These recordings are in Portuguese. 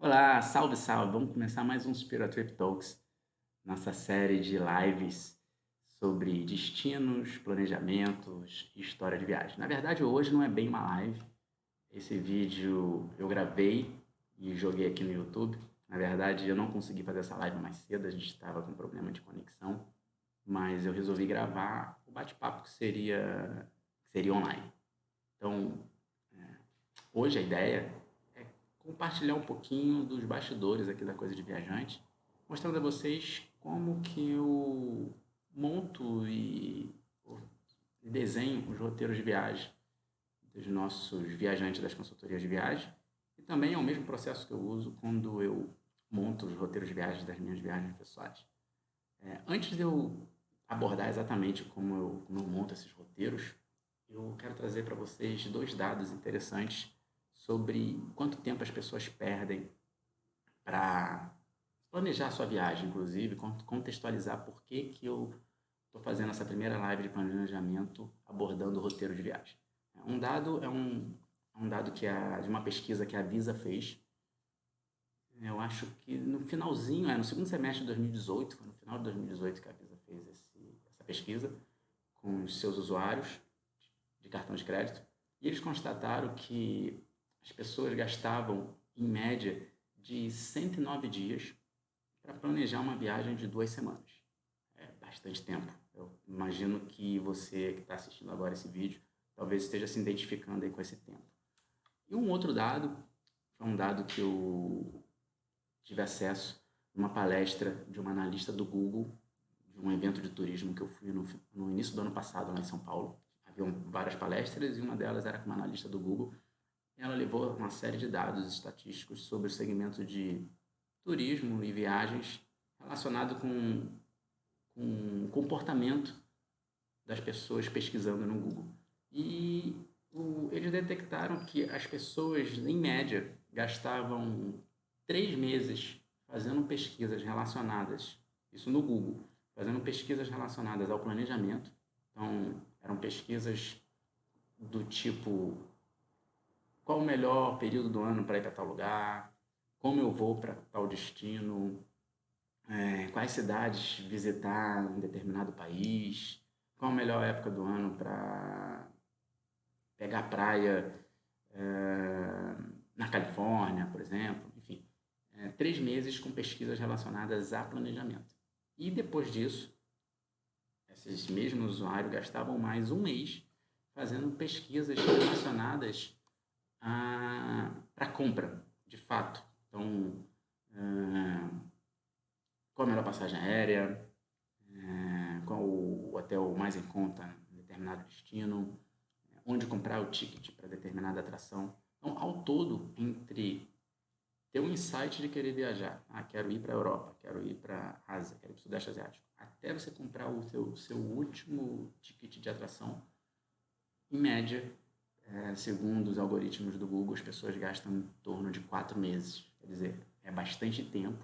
Olá, salve, salve! Vamos começar mais um Spirit Trip Talks, nossa série de lives sobre destinos, planejamentos e história de viagem. Na verdade, hoje não é bem uma live. Esse vídeo eu gravei e joguei aqui no YouTube. Na verdade, eu não consegui fazer essa live mais cedo, a gente estava com problema de conexão, mas eu resolvi gravar o bate-papo que seria online. Então, hoje a ideia é compartilhar um pouquinho dos bastidores aqui da Coisa de Viajante, mostrando a vocês como que eu monto e desenho os roteiros de viagem dos nossos viajantes das consultorias de viagem, e também é o mesmo processo que eu uso quando eu monto os roteiros de viagem das minhas viagens pessoais. Antes de eu abordar exatamente como eu monto esses roteiros, eu quero trazer para vocês dois dados interessantes sobre quanto tempo as pessoas perdem para planejar a sua viagem, inclusive, contextualizar por que eu estou fazendo essa primeira live de planejamento abordando o roteiro de viagem. Um dado é um dado de uma pesquisa que a Visa fez. Eu acho que no finalzinho, no segundo semestre de 2018, foi no final de 2018 que a Visa fez essa pesquisa com os seus usuários de cartão de crédito, e eles constataram que as pessoas gastavam, em média, de 109 dias para planejar uma viagem de 2 semanas. É bastante tempo. Eu imagino que você que está assistindo agora esse vídeo talvez esteja se identificando aí com esse tempo. E um outro dado, foi um dado que eu tive acesso numa palestra de uma analista do Google, de um evento de turismo que eu fui no início do ano passado lá em São Paulo. Haviam várias palestras e uma delas era com uma analista do Google. Ela levou uma série de dados estatísticos sobre o segmento de turismo e viagens relacionado com o comportamento das pessoas pesquisando no Google. E eles detectaram que as pessoas, em média, gastavam 3 meses fazendo pesquisas relacionadas, isso no Google, fazendo pesquisas relacionadas ao planejamento. Então, eram pesquisas do tipo: qual o melhor período do ano para ir para tal lugar, como eu vou para tal destino, quais cidades visitar em determinado país, qual a melhor época do ano para pegar praia na Califórnia, por exemplo. Enfim, 3 meses com pesquisas relacionadas a planejamento. E depois disso, esses mesmos usuários gastavam mais um mês fazendo pesquisas relacionadas para compra, de fato. Então, qual a melhor passagem aérea, qual o hotel mais em conta em determinado destino, onde comprar o ticket para determinada atração. Então, ao todo, entre ter um insight de querer viajar, quero ir para a Europa, quero ir para a Ásia, quero ir para o Sudeste Asiático, até você comprar o seu último ticket de atração, em média, segundo os algoritmos do Google, as pessoas gastam em torno de 4 meses. Quer dizer, é bastante tempo.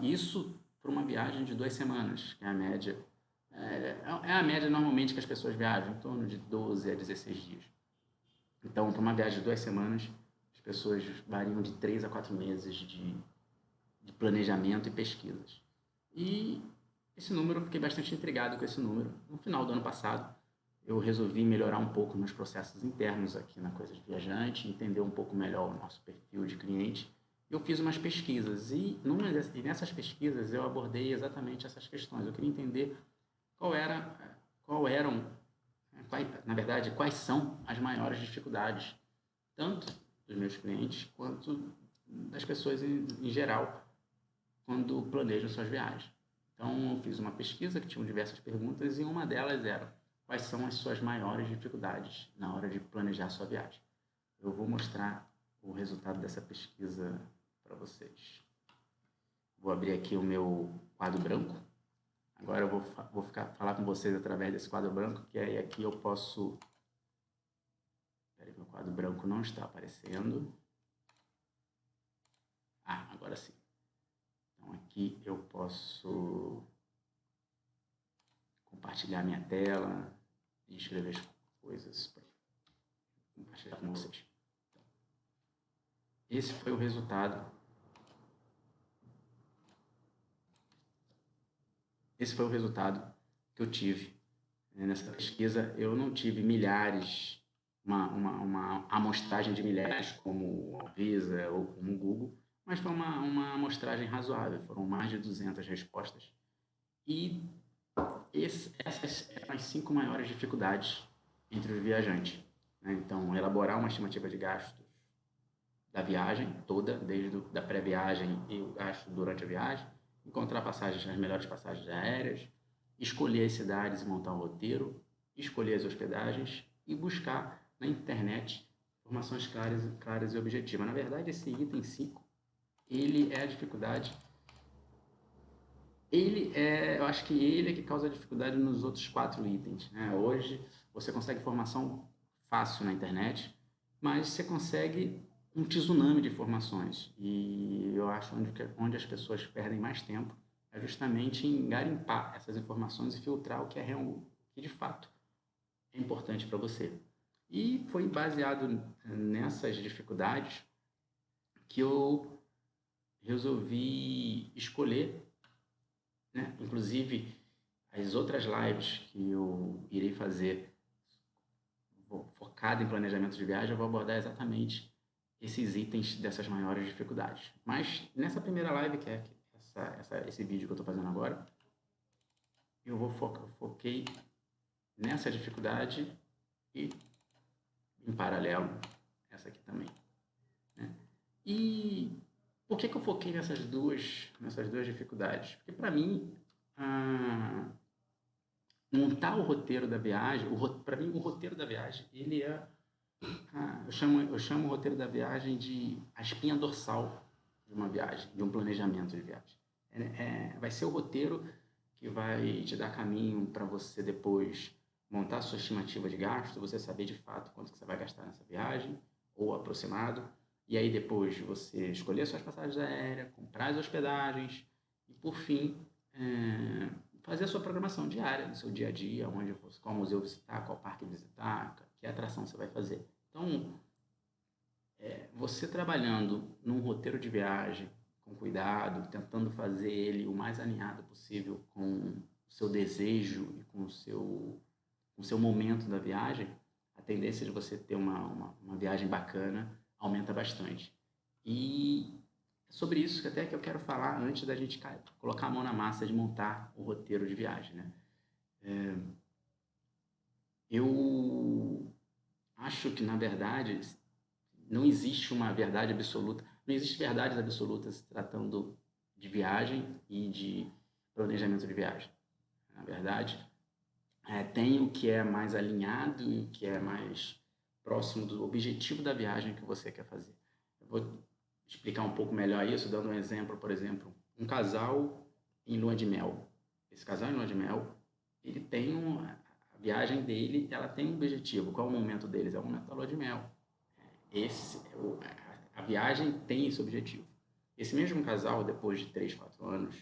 Isso para uma viagem de 2 semanas, que é a média. É a média normalmente que as pessoas viajam, em torno de 12 a 16 dias. Então, para uma viagem de 2 semanas, as pessoas variam de 3 a 4 meses de planejamento e pesquisas. E esse número, eu fiquei bastante intrigado com esse número. No final do ano passado, eu resolvi melhorar um pouco meus processos internos aqui na Coisa de Viajante, entender um pouco melhor o nosso perfil de cliente. Eu fiz umas pesquisas e nessas pesquisas eu abordei exatamente essas questões. Eu queria entender na verdade, quais são as maiores dificuldades, tanto dos meus clientes quanto das pessoas em geral, quando planejam suas viagens. Então, eu fiz uma pesquisa que tinha diversas perguntas e uma delas era: quais são as suas maiores dificuldades na hora de planejar sua viagem? Eu vou mostrar o resultado dessa pesquisa para vocês. Vou abrir aqui o meu quadro branco. Agora eu vou falar com vocês através desse quadro branco, que aí aqui eu posso... Espera aí, meu quadro branco não está aparecendo. Agora sim. Então aqui eu posso compartilhar minha tela e escrever as coisas para compartilhar com vocês. Esse foi o resultado esse foi o resultado que eu tive. Nessa pesquisa, eu não tive milhares, uma amostragem de milhares, como a Visa ou como o Google, mas foi uma amostragem razoável. Foram mais de 200 respostas. E essas eram as 5 maiores dificuldades entre os viajantes. Né? Então, elaborar uma estimativa de gastos da viagem toda, desde da pré-viagem e o gasto durante a viagem, encontrar passagens, as melhores passagens aéreas, escolher as cidades e montar um roteiro, escolher as hospedagens e buscar na internet informações claras e objetivas. Na verdade, esse item 5, ele é a dificuldade. Eu acho que ele é que causa dificuldade nos outros 4 itens. Né? Hoje, você consegue informação fácil na internet, mas você consegue um tsunami de informações. E eu acho onde as pessoas perdem mais tempo é justamente em garimpar essas informações e filtrar o que é real, o que de fato é importante para você. E foi baseado nessas dificuldades que eu resolvi escolher, né? Inclusive, as outras lives que eu irei fazer focada em planejamento de viagem, eu vou abordar exatamente esses itens dessas maiores dificuldades. Mas nessa primeira live, que é esse vídeo que eu estou fazendo agora, eu foquei nessa dificuldade e, em paralelo, essa aqui também. Né? E por que eu foquei nessas duas dificuldades? Porque, para mim, montar o roteiro da viagem, para mim, o roteiro da viagem, ele é... eu chamo o roteiro da viagem de a espinha dorsal de uma viagem, de um planejamento de viagem. Vai ser o roteiro que vai te dar caminho para você depois montar a sua estimativa de gasto, você saber de fato quanto que você vai gastar nessa viagem, ou aproximado, e aí depois você escolher suas passagens aéreas, comprar as hospedagens, e por fim, fazer a sua programação diária, do seu dia a dia, qual museu visitar, qual parque visitar, que atração você vai fazer. Então, você trabalhando num roteiro de viagem, com cuidado, tentando fazer ele o mais alinhado possível com o seu desejo e com o seu momento da viagem, a tendência de você ter uma viagem bacana aumenta bastante. E é sobre isso que eu quero falar antes da gente colocar a mão na massa de montar o roteiro de viagem. Né? Eu acho que, na verdade, não existe uma verdade absoluta, não existe verdades absolutas tratando de viagem e de planejamento de viagem. Na verdade, tem o que é mais alinhado e o que é mais próximo do objetivo da viagem que você quer fazer. Eu vou explicar um pouco melhor isso, dando um exemplo, por exemplo, um casal em lua de mel. Esse casal em lua de mel, ele tem a viagem dele, ela tem um objetivo. Qual é o momento deles? É o momento da lua de mel. A viagem tem esse objetivo. Esse mesmo casal, depois de 3, 4 anos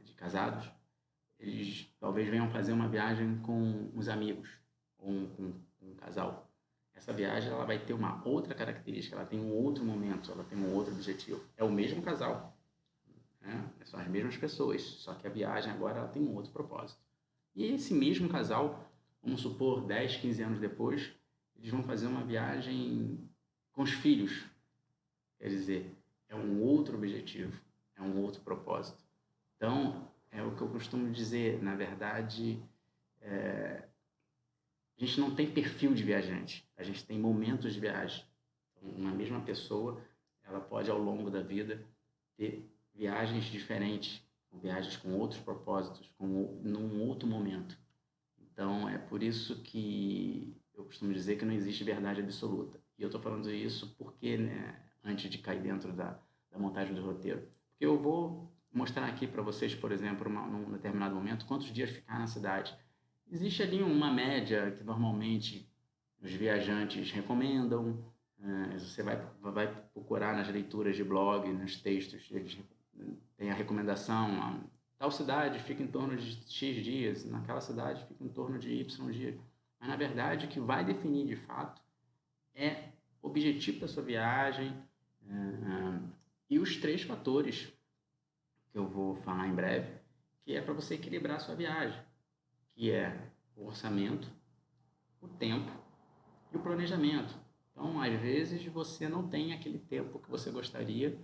de casados, eles talvez venham fazer uma viagem com os amigos, ou com um casal. Essa viagem ela vai ter uma outra característica, ela tem um outro momento, ela tem um outro objetivo. É o mesmo casal, né? São as mesmas pessoas, só que a viagem agora ela tem um outro propósito. E esse mesmo casal, vamos supor, 10, 15 anos depois, eles vão fazer uma viagem com os filhos. Quer dizer, é um outro objetivo, é um outro propósito. Então, é o que eu costumo dizer, na verdade, a gente não tem perfil de viajante, a gente tem momentos de viagem. Então, uma mesma pessoa, ela pode, ao longo da vida, ter viagens diferentes, viagens com outros propósitos, num outro momento. Então, é por isso que eu costumo dizer que não existe verdade absoluta. E eu estou falando isso porque, né, antes de cair dentro da montagem do roteiro, porque eu vou mostrar aqui para vocês, por exemplo, num determinado momento, quantos dias ficar na cidade. Existe ali uma média que normalmente os viajantes recomendam. Você vai procurar nas leituras de blog, nos textos, eles têm a recomendação: tal cidade fica em torno de X dias, naquela cidade fica em torno de Y dias. Mas, na verdade, o que vai definir de fato é o objetivo da sua viagem e os 3 fatores que eu vou falar em breve, que é para você equilibrar a sua viagem, que é o orçamento, o tempo e o planejamento. Então, às vezes, você não tem aquele tempo que você gostaria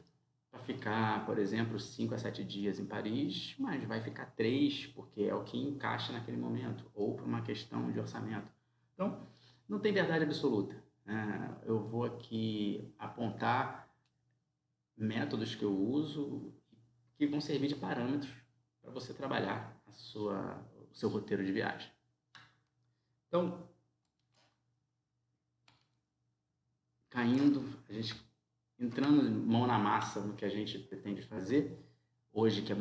para ficar, por exemplo, 5 a 7 dias em Paris, mas vai ficar 3, porque é o que encaixa naquele momento, ou por uma questão de orçamento. Então, não tem verdade absoluta. Eu vou aqui apontar métodos que eu uso que vão servir de parâmetros para você trabalhar o seu roteiro de viagem. Então, a gente entrando mão na massa no que a gente pretende fazer hoje, que é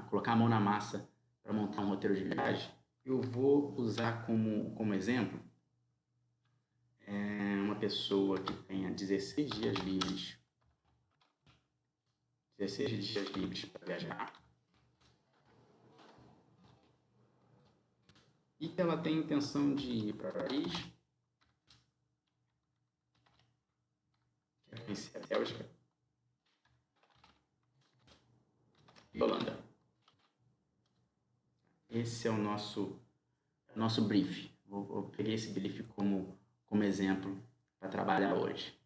colocar a mão na massa para montar um roteiro de viagem, eu vou usar como exemplo uma pessoa que tenha 16 dias livres para viajar e que ela tem intenção de ir para Paris, quer conhecer a Bélgica e Holanda. Esse é o nosso brief. Eu peguei esse brief como exemplo para trabalhar hoje.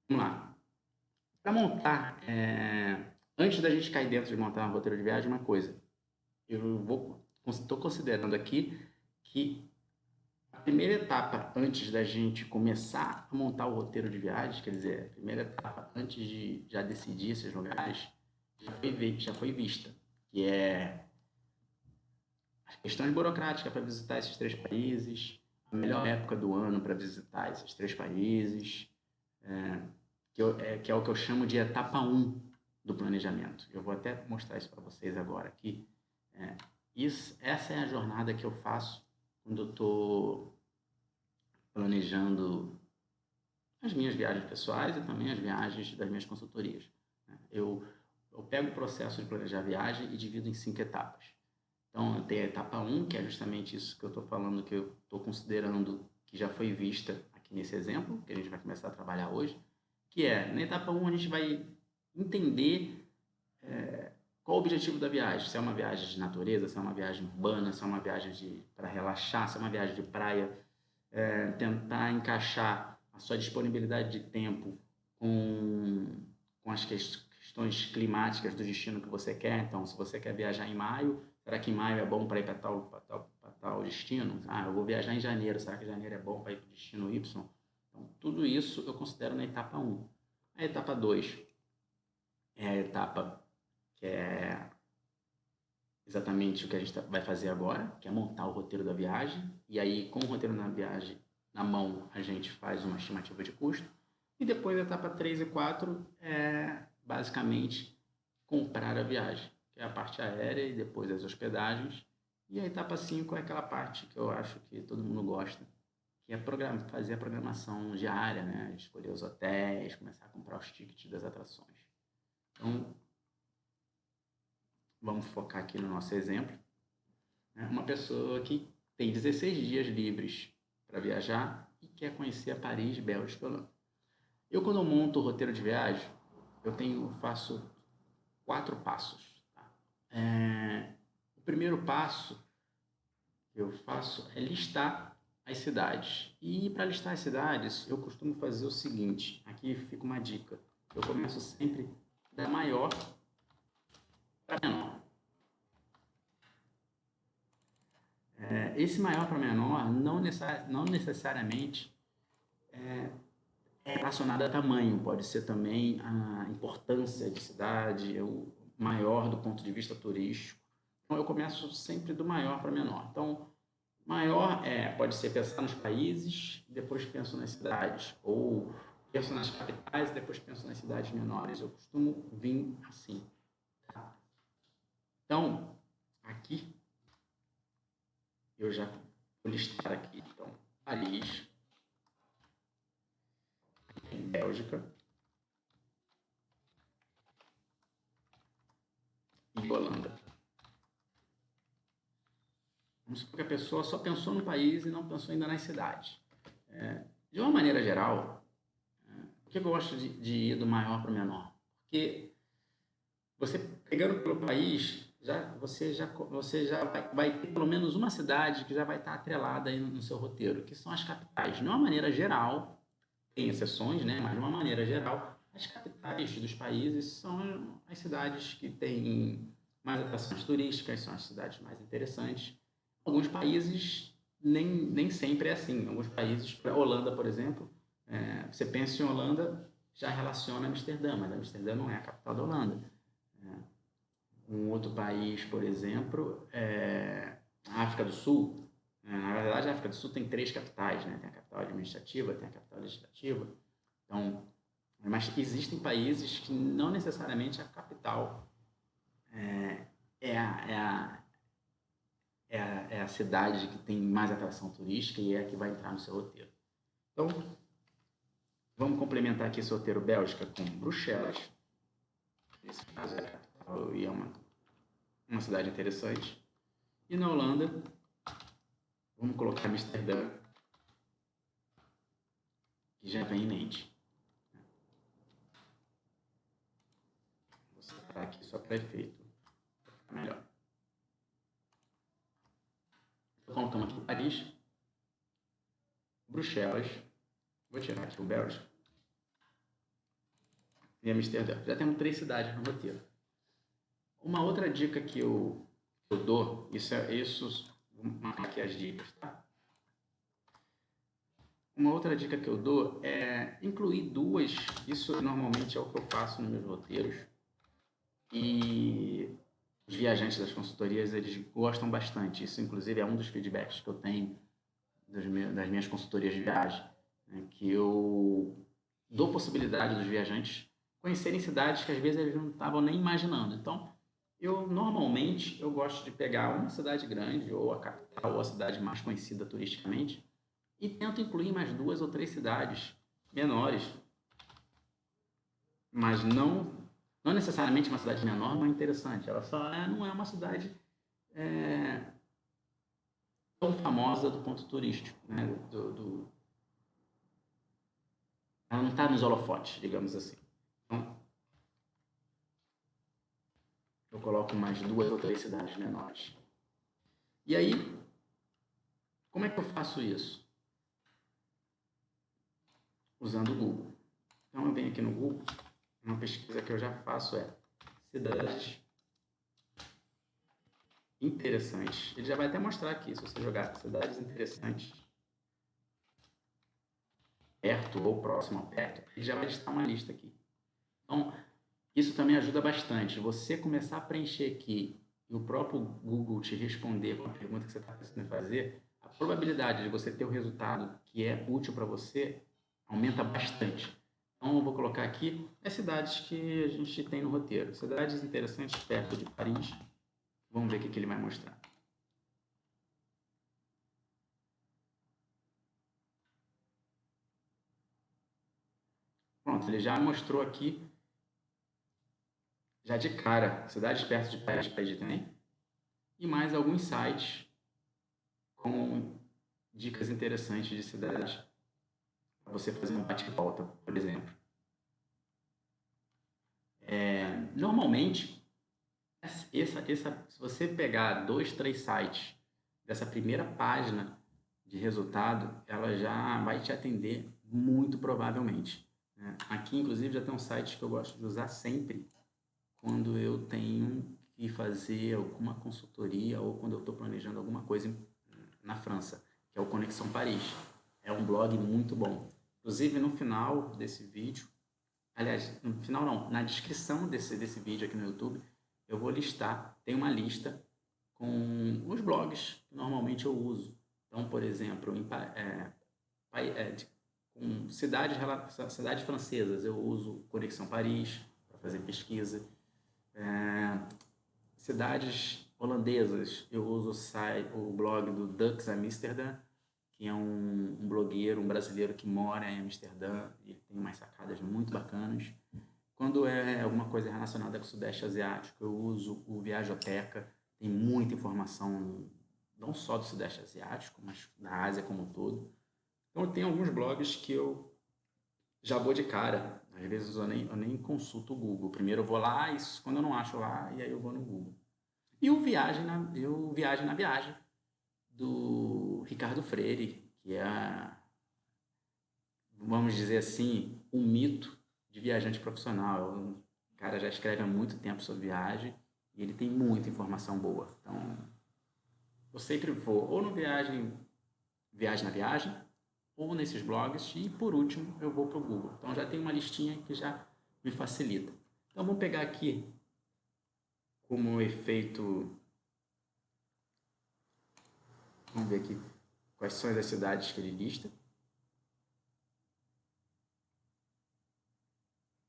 Vamos lá. Para montar, antes da gente cair dentro de montar um roteiro de viagem, uma coisa. Estou considerando aqui que a primeira etapa antes da gente começar a montar o roteiro de viagem, quer dizer, a primeira etapa antes de já decidir esses lugares, já foi vista, que é as questões burocráticas para visitar esses 3 países, a melhor época do ano para visitar esses 3 países, que é o que eu chamo de etapa 1 do planejamento. Eu vou até mostrar isso para vocês agora aqui. Essa é a jornada que eu faço quando eu estou planejando as minhas viagens pessoais e também as viagens das minhas consultorias. Eu pego o processo de planejar a viagem e divido em 5 etapas. Então, eu tenho a etapa 1, que é justamente isso que eu estou falando, que eu estou considerando que já foi vista aqui nesse exemplo, que a gente vai começar a trabalhar hoje, que é, na etapa 1, a gente vai entender qual o objetivo da viagem. Se é uma viagem de natureza, se é uma viagem urbana, se é uma viagem para relaxar, se é uma viagem de praia, tentar encaixar a sua disponibilidade de tempo com as questões climáticas do destino que você quer. Então, se você quer viajar em maio, será que em maio é bom para ir para tal destino? Eu vou viajar em janeiro, será que janeiro é bom para ir para o destino Y? Então, tudo isso eu considero na etapa 1. A etapa 2 é a etapa que é exatamente o que a gente vai fazer agora, que é montar o roteiro da viagem. E aí, com o roteiro da viagem na mão, a gente faz uma estimativa de custo. E depois, a etapa 3 e 4 é basicamente comprar a viagem, que é a parte aérea e depois as hospedagens. E a etapa 5 é aquela parte que eu acho que todo mundo gosta, que é fazer a programação diária, né? Escolher os hotéis, começar a comprar os tickets das atrações. Então, vamos focar aqui no nosso exemplo. Uma pessoa que tem 16 dias livres para viajar e quer conhecer a Paris, Bélgica e Holanda. Eu, quando eu monto o roteiro de viagem, eu faço 4 passos. Tá? O primeiro passo que eu faço é listar as cidades. E para listar as cidades, eu costumo fazer o seguinte. Aqui fica uma dica. Eu começo sempre da maior para menor. Esse maior para menor não necessariamente é relacionado a tamanho, pode ser também a importância de cidade, o maior do ponto de vista turístico. Então, eu começo sempre do maior para menor. Então, maior pode ser pensar nos países, depois penso nas cidades, ou penso nas capitais, depois penso nas cidades menores. Eu costumo vir assim. Tá? Então, aqui, eu já vou listar aqui, então, Paris, Bélgica e Holanda. Vamos supor que a pessoa só pensou no país e não pensou ainda nas cidades. De uma maneira geral, Por que eu gosto de ir do maior para o menor? Porque você pegando pelo país, você já vai ter pelo menos uma cidade que já vai estar atrelada aí no seu roteiro, que são as capitais. De uma maneira geral, tem exceções, né? Mas de uma maneira geral, as capitais dos países são as cidades que têm mais atrações turísticas, são as cidades mais interessantes. Alguns países nem sempre é assim. Alguns países, a Holanda, por exemplo, você pensa em Holanda, já relaciona Amsterdã, mas Amsterdã não é a capital da Holanda. Um outro país, por exemplo, a África do Sul. Na verdade, a África do Sul tem 3 capitais, né? Tem a capital administrativa, tem a capital legislativa. Então, mas existem países que não necessariamente a capital é a cidade que tem mais atração turística e é a que vai entrar no seu roteiro. Então, vamos complementar aqui esse roteiro Bélgica com Bruxelas. Nesse caso é a capital e é uma cidade interessante. E na Holanda, vamos colocar Amsterdã, que já vem em mente. Vou separar aqui só para efeito, para ficar melhor. Então, colocamos aqui Paris, Bruxelas, vou tirar aqui o Bélgica, e Amsterdã. Já temos 3 cidades no roteiro. Uma outra dica que eu dou, vou marcar aqui as dicas, tá? Uma outra dica que eu dou é incluir 2, isso normalmente é o que eu faço nos meus roteiros, e os viajantes das consultorias, eles gostam bastante, isso inclusive é um dos feedbacks que eu tenho das minhas consultorias de viagem, né, que eu dou possibilidade dos viajantes conhecerem cidades que às vezes eles não estavam nem imaginando. Então, normalmente eu gosto de pegar uma cidade grande, ou a capital, ou a cidade mais conhecida turisticamente, e tento incluir mais 2 ou 3 cidades menores, mas não necessariamente uma cidade menor não é interessante, ela só não é uma cidade tão famosa do ponto turístico, né? Ela não está nos holofotes, digamos assim. Então, eu coloco mais 2 ou 3 cidades menores. E aí, como é que eu faço isso? Usando o Google. Então, eu venho aqui no Google, uma pesquisa que eu já faço é cidades interessantes. Ele já vai até mostrar aqui, se você jogar cidades interessantes, perto ou próximo a perto, ele já vai listar uma lista aqui. Então, isso também ajuda bastante. Você começar a preencher aqui e o próprio Google te responder com a pergunta que você está precisando fazer, a probabilidade de você ter o resultado que é útil para você aumenta bastante. Então, eu vou colocar aqui as cidades que a gente tem no roteiro. Cidades interessantes perto de Paris. Vamos ver o que ele vai mostrar. Pronto, ele já mostrou aqui, já de cara, cidades perto de Paris também. E mais alguns sites com dicas interessantes de cidades para você fazer um bate e volta, por exemplo. Normalmente, se você pegar 2, 3 sites dessa primeira página de resultado, ela já vai te atender muito provavelmente. Né? Aqui, inclusive, já tem um site que eu gosto de usar sempre quando eu tenho que fazer alguma consultoria ou quando eu estou planejando alguma coisa na França, que é o Conexão Paris. É um blog muito bom. Inclusive, no final desse vídeo, aliás, no final não, na descrição desse vídeo aqui no YouTube, eu vou listar, tem uma lista com os blogs que normalmente eu uso. Então, por exemplo, com cidades francesas, eu uso Conexão Paris para fazer pesquisa. Cidades holandesas, eu uso o blog do Dux Amsterdam, que é um blogueiro, um brasileiro que mora em Amsterdã, e ele tem umas sacadas muito bacanas. Quando é alguma coisa relacionada com o Sudeste Asiático, eu uso o Viajoteca, tem muita informação, não só do Sudeste Asiático, mas da Ásia como um todo. Então, eu tenho alguns blogs que eu já vou de cara. Às vezes eu nem consulto o Google. Primeiro eu vou lá e quando eu não acho lá, e aí eu vou no Google. E o Viagem na Viagem, do Ricardo Freire, que é, vamos dizer assim, um mito de viajante profissional. O cara já escreve há muito tempo sobre viagem e ele tem muita informação boa. Então, eu sempre vou ou no Viagem na Viagem, ou nesses blogs, e por último eu vou para o Google. Então já tem uma listinha que já me facilita. Então vamos pegar aqui como efeito, vamos ver aqui quais são as cidades que ele lista.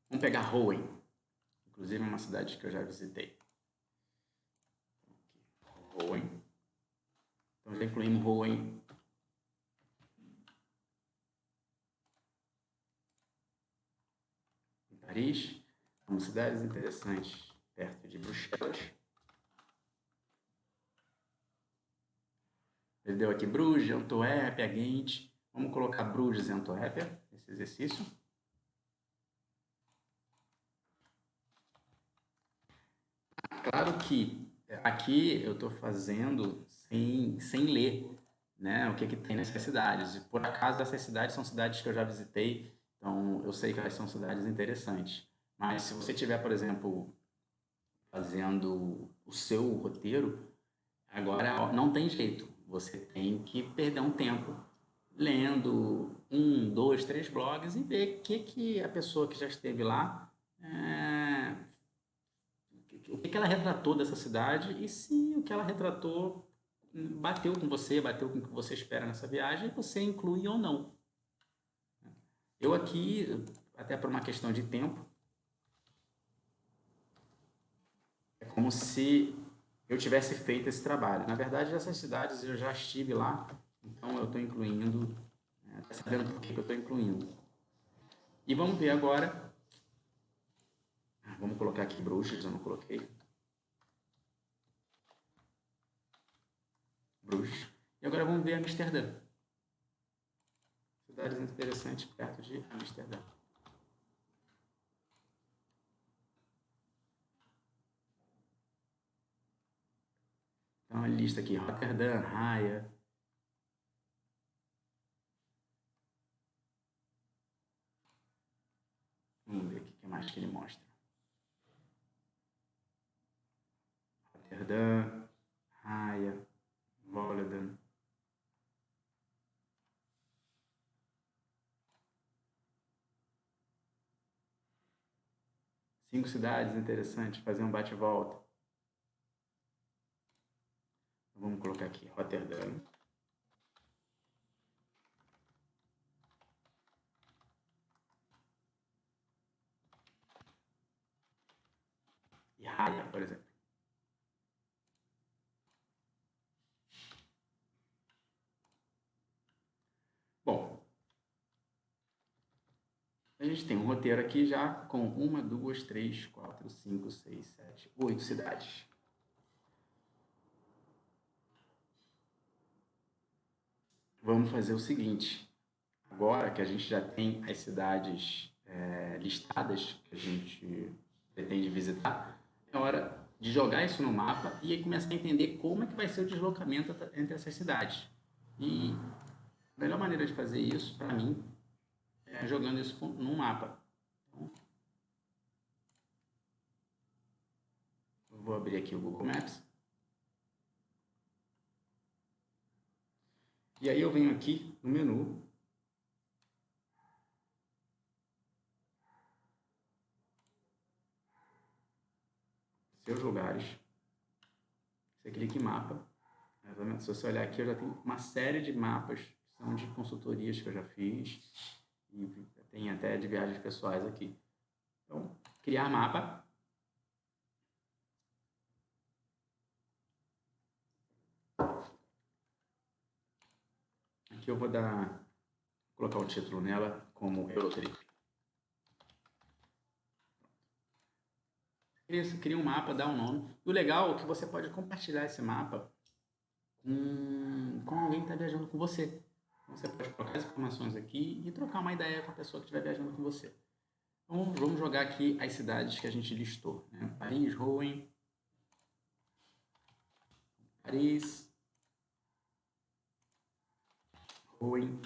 Vamos pegar Rouen, inclusive é uma cidade que eu já visitei. Rouen. Então já incluímos Rouen. Em Paris. São cidades interessantes perto de Bruxelas. Ele deu aqui Bruges, Antuérpia, Ghent. Vamos colocar Bruges e Antuérpia nesse exercício. Claro que aqui eu estou fazendo sem ler, né, o que tem nessas cidades. E por acaso essas cidades são cidades que eu já visitei, então eu sei que elas são cidades interessantes. Mas se você tiver, por exemplo, fazendo o seu roteiro, agora não tem jeito. Você tem que perder um tempo lendo um, dois, três blogs e ver o que a pessoa que já esteve lá, o que ela retratou dessa cidade e se o que ela retratou bateu com você, bateu com o que você espera nessa viagem, você inclui ou não. Eu aqui, até por uma questão de tempo, é como se eu tivesse feito esse trabalho. Na verdade, essas cidades eu já estive lá, então eu estou incluindo, tá sabendo por que eu estou incluindo. E vamos ver agora, vamos colocar aqui Bruges, eu não coloquei. Bruges. E agora vamos ver Amsterdã. Cidades interessantes perto de Amsterdã. Então a lista aqui, Rotterdam, Haia. Vamos ver o que mais que ele mostra. Rotterdam, Haia, Volendam. Cinco cidades interessantes, fazer um bate-volta. Vamos colocar aqui, Rotterdam. E Haia, por exemplo. Bom, a gente tem um roteiro aqui já com 1, 2, 3, 4, 5, 6, 7, 8 cidades. Vamos fazer o seguinte. Agora que a gente já tem as cidades listadas que a gente pretende visitar, é hora de jogar isso no mapa e aí começar a entender como é que vai ser o deslocamento entre essas cidades. E a melhor maneira de fazer isso, para mim, é jogando isso num mapa. Então, eu vou abrir aqui o Google Maps. E aí eu venho aqui no menu. Seus lugares. Você clica em mapa. Se você olhar aqui, eu já tenho uma série de mapas que são de consultorias que eu já fiz. E tem até de viagens pessoais aqui. Então, criar mapa. Aqui eu vou colocar o título nela como Eurotrip. Cria um mapa, dá um nome. E o legal é que você pode compartilhar esse mapa com alguém que está viajando com você. Então, você pode colocar as informações aqui e trocar uma ideia com a pessoa que estiver viajando com você. Então, vamos jogar aqui as cidades que a gente listou, né? Paris, Rouen, Paris, Rouen,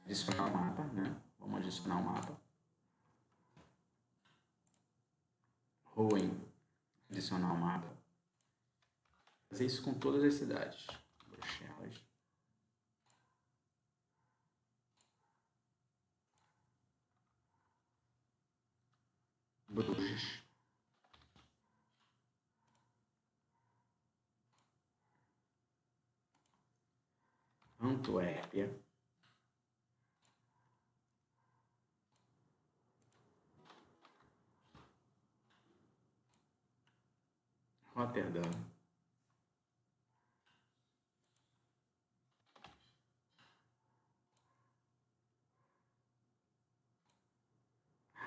adicionar o mapa, né? Vamos adicionar o mapa. Rouen, adicionar o mapa. Fazer isso com todas as cidades. Bruxelas. Bruges. Antuérpia. Roterdã.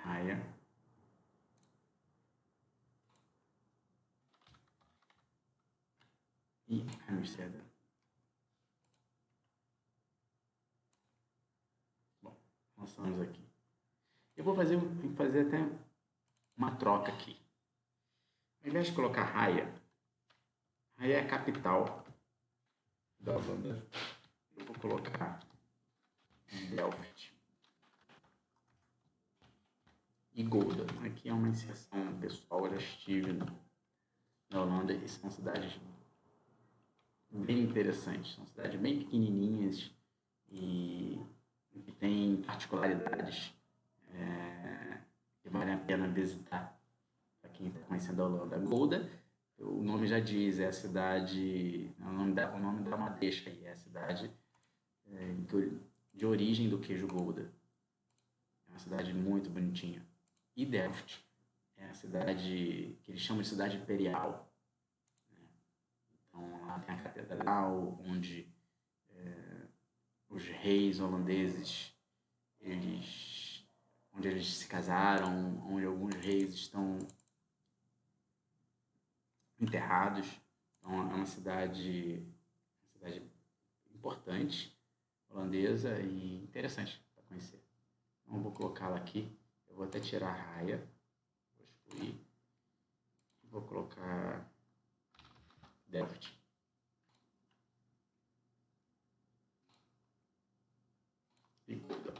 Haia. E Amsterdã. Bom, nós estamos aqui. Eu vou fazer até uma troca aqui. Ao invés de colocar Haia é a capital da Holanda. Eu vou colocar Delft. E Gouda. Aqui é uma inserção pessoal, eu já estive na Holanda e são cidades bem interessantes. São cidades bem pequenininhas e que têm particularidades que valem a pena visitar para quem está conhecendo a Holanda. Gouda, o nome já diz, é a cidade, o nome dá uma deixa aí, é a cidade de origem do queijo Gouda. É uma cidade muito bonitinha. E Delft é a cidade que eles chamam de cidade imperial. Então, lá tem a catedral, onde os reis holandeses, onde eles se casaram, onde alguns reis estão enterrados. Então, é uma cidade importante, holandesa e interessante para conhecer. Então, eu vou colocá-la aqui. Eu vou até tirar a raia, vou excluir, vou colocar Delft. E Gouda.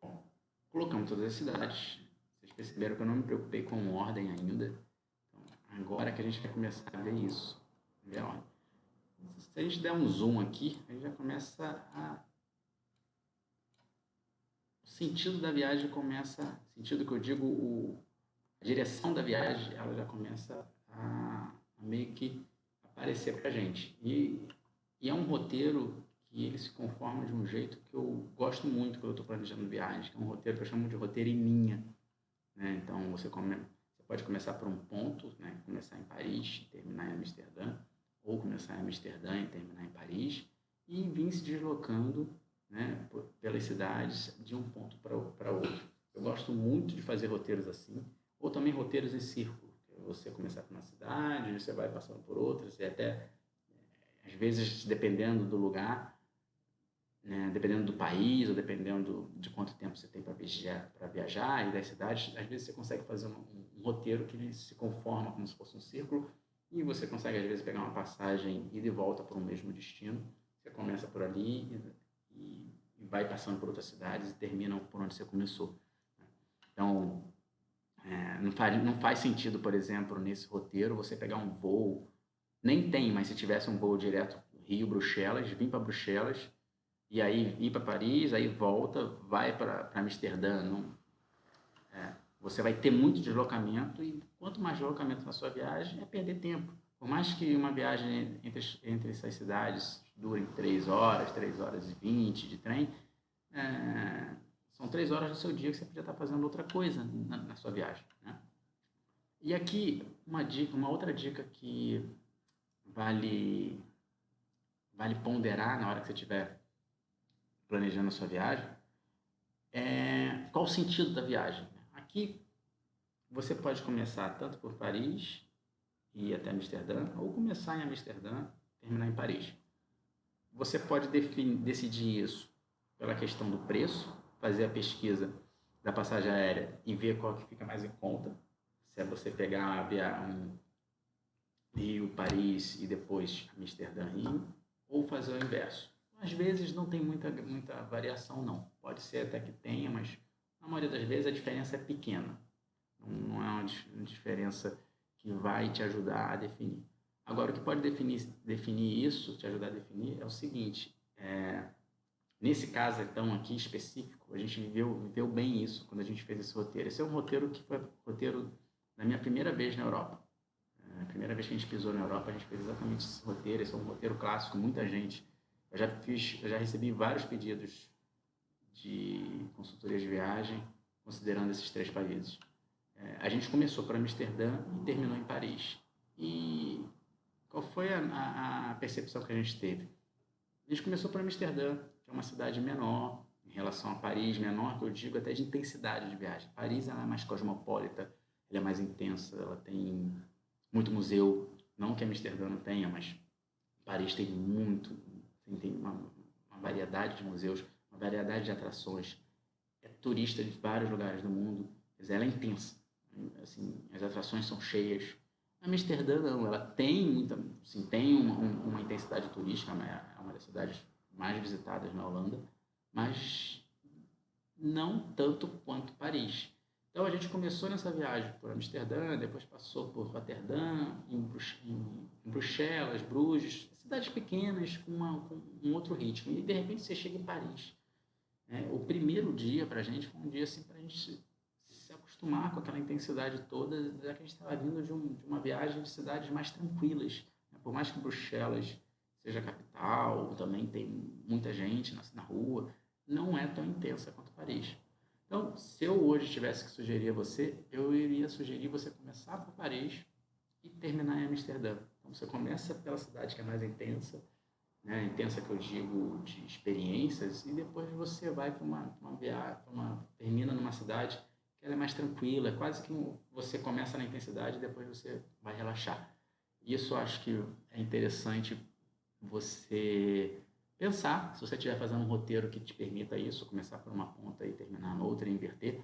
Bom, colocamos todas as cidades. Vocês perceberam que eu não me preocupei com ordem ainda. Então, agora que a gente vai começar a ver isso. Ver a ordem. Se a gente der um zoom aqui, a gente já começa o sentido da viagem começa... Sentido que eu digo, a direção da viagem, ela já começa a meio que aparecer pra gente. E é um roteiro que ele se conforma de um jeito que eu gosto muito quando eu estou planejando viagens, que é um roteiro que eu chamo de roteiro em linha. Né? Então, você pode começar por um ponto, né? Começar em Paris, terminar em Amsterdã, ou começar em Amsterdã e terminar em Paris, e vir se deslocando, né, pelas cidades de um ponto para outro. Eu gosto muito de fazer roteiros assim, ou também roteiros em círculo. Você começar por uma cidade, você vai passando por outras, e até, às vezes, dependendo do lugar, né, dependendo do país, ou dependendo de quanto tempo você tem para viajar e das cidades, às vezes você consegue fazer um roteiro que ele se conforma como se fosse um círculo, e você consegue, às vezes, pegar uma passagem ida e volta para o mesmo destino. Você começa por ali e vai passando por outras cidades e termina por onde você começou. Então, não faz sentido, por exemplo, nesse roteiro, você pegar um voo, nem tem, mas se tivesse um voo direto Rio-Bruxelas, vir para Bruxelas, e aí ir para Paris, aí volta, vai para Amsterdã. Você vai ter muito deslocamento, e quanto mais deslocamento na sua viagem, é perder tempo. Por mais que uma viagem entre essas cidades dure 3 horas, 3 horas e 20 de trem, são 3 horas do seu dia que você podia estar fazendo outra coisa na sua viagem. Né? E aqui, uma outra dica que vale ponderar na hora que você estiver planejando a sua viagem é qual o sentido da viagem. Aqui você pode começar tanto por Paris e ir até Amsterdã, ou começar em Amsterdã e terminar em Paris. Você pode decidir isso pela questão do preço, fazer a pesquisa da passagem aérea e ver qual que fica mais em conta. Se é você pegar um Rio, Paris e depois Amsterdã, Rio, ou fazer o inverso. Às vezes não tem muita variação, não. Pode ser até que tenha, mas na maioria das vezes a diferença é pequena. Não é uma diferença que vai te ajudar a definir. Agora, o que pode definir isso, te ajudar a definir, é o seguinte: nesse caso então aqui específico, a gente viveu bem isso quando a gente fez esse roteiro. Esse é um roteiro que foi roteiro da minha primeira vez na Europa. A primeira vez que a gente pisou na Europa, a gente fez exatamente esse roteiro. Esse é um roteiro clássico, muita gente. Eu já recebi vários pedidos de consultoria de viagem, considerando esses 3 países. A gente começou por Amsterdã e terminou em Paris. E qual foi a percepção que a gente teve? A gente começou por Amsterdã, que é uma cidade menor em relação a Paris, menor que eu digo até de intensidade de viagem. Paris ela é mais cosmopolita, ela é mais intensa, ela tem muito museu, não que Amsterdã não tenha, mas Paris tem muito, tem uma variedade de museus, uma variedade de atrações, é turista de vários lugares do mundo, mas ela é intensa, assim, as atrações são cheias. Amsterdã não, ela tem muita, assim, tem uma intensidade turística, é uma das cidades mais visitadas na Holanda, mas não tanto quanto Paris. Então a gente começou nessa viagem por Amsterdã, depois passou por Roterdã, em Bruxelas, Bruges, cidades pequenas com um outro ritmo. E de repente você chega em Paris. O primeiro dia para a gente foi um dia assim para a gente se acostumar com aquela intensidade toda, já que a gente estava vindo de uma viagem de cidades mais tranquilas. Por mais que Bruxelas seja capital, também tem muita gente na rua, não é tão intensa quanto Paris. Então, se eu hoje tivesse que sugerir a você, eu iria sugerir você começar por Paris e terminar em Amsterdã. Então, você começa pela cidade que é mais intensa, né? Intensa que eu digo de experiências, e depois você vai para uma viagem, termina numa cidade que ela é mais tranquila, é quase que você começa na intensidade e depois você vai relaxar. Isso eu acho que é interessante você pensar, se você estiver fazendo um roteiro que te permita isso, começar por uma ponta e terminar na outra e inverter,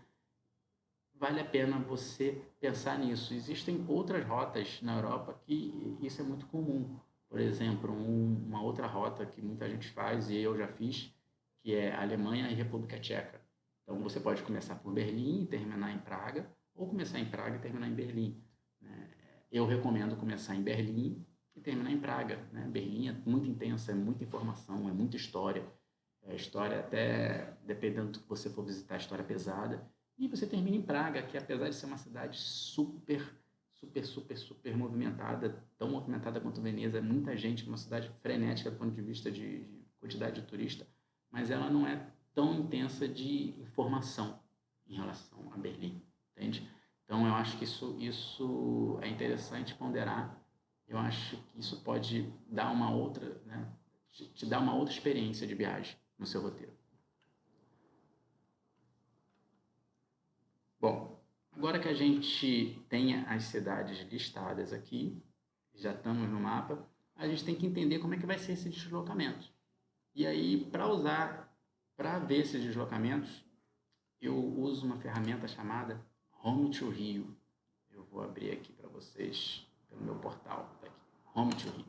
vale a pena você pensar nisso. Existem outras rotas na Europa que isso é muito comum. Por exemplo, uma outra rota que muita gente faz, e eu já fiz, que é a Alemanha e República Tcheca. Então, você pode começar por Berlim e terminar em Praga, ou começar em Praga e terminar em Berlim. Eu recomendo começar em Berlim e terminar em Praga. Berlim é muito intensa, é muita informação, é muita história. A história, até dependendo do que você for visitar, a história é pesada. E você termina em Praga, que apesar de ser uma cidade super movimentada, tão movimentada quanto Veneza, é muita gente, uma cidade frenética do ponto de vista de quantidade de turista, mas ela não é tão intensa de informação em relação a Berlim, entende? Então eu acho que isso é interessante ponderar. Eu acho que isso pode dar uma outra, né, te dar uma outra experiência de viagem no seu roteiro. Bom, agora que a gente tem as cidades listadas aqui, já estamos no mapa, a gente tem que entender como é que vai ser esse deslocamento. E aí, para ver esses deslocamentos, eu uso uma ferramenta chamada Home to Rio. Eu vou abrir aqui para vocês pelo meu portal, tá aqui, Home to Rio.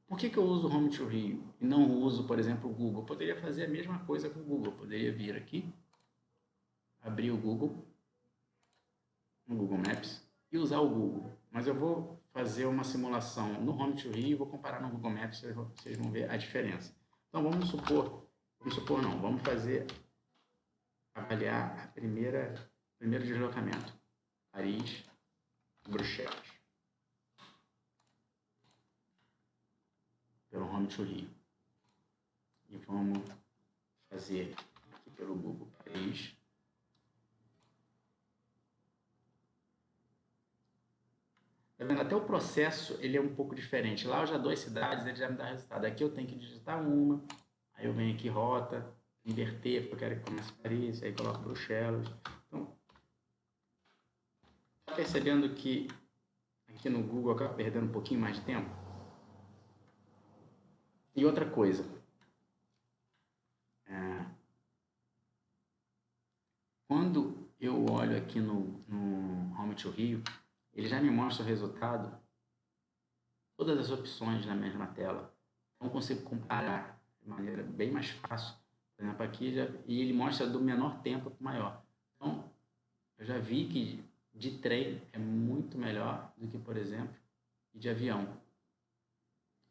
Por que eu uso Home to Rio e não uso, por exemplo, o Google? Eu poderia fazer a mesma coisa com o Google. Eu poderia vir aqui, abrir o Google, no Google Maps, e usar o Google. Mas eu vou fazer uma simulação no Home to Rio e vou comparar no Google Maps, vocês vão ver a diferença. Então vamos avaliar o primeiro deslocamento, Paris, Bruxelas, pelo Home to Rio. E vamos fazer aqui pelo Google Paris. Tá vendo? Até o processo ele é um pouco diferente. Lá eu já dou as cidades, ele já me dá resultado. Aqui eu tenho que digitar uma, aí eu venho aqui rota, inverter, porque eu quero que comece Paris, aí coloco Bruxelas. Então, Está percebendo que aqui no Google acaba perdendo um pouquinho mais de tempo? E outra coisa, quando eu olho aqui no Home to Rio, ele já me mostra o resultado, todas as opções na mesma tela. Então eu consigo comparar de maneira bem mais fácil. Por exemplo, aqui e ele mostra do menor tempo para o maior. Então, eu já vi que de trem é muito melhor do que, por exemplo, de avião.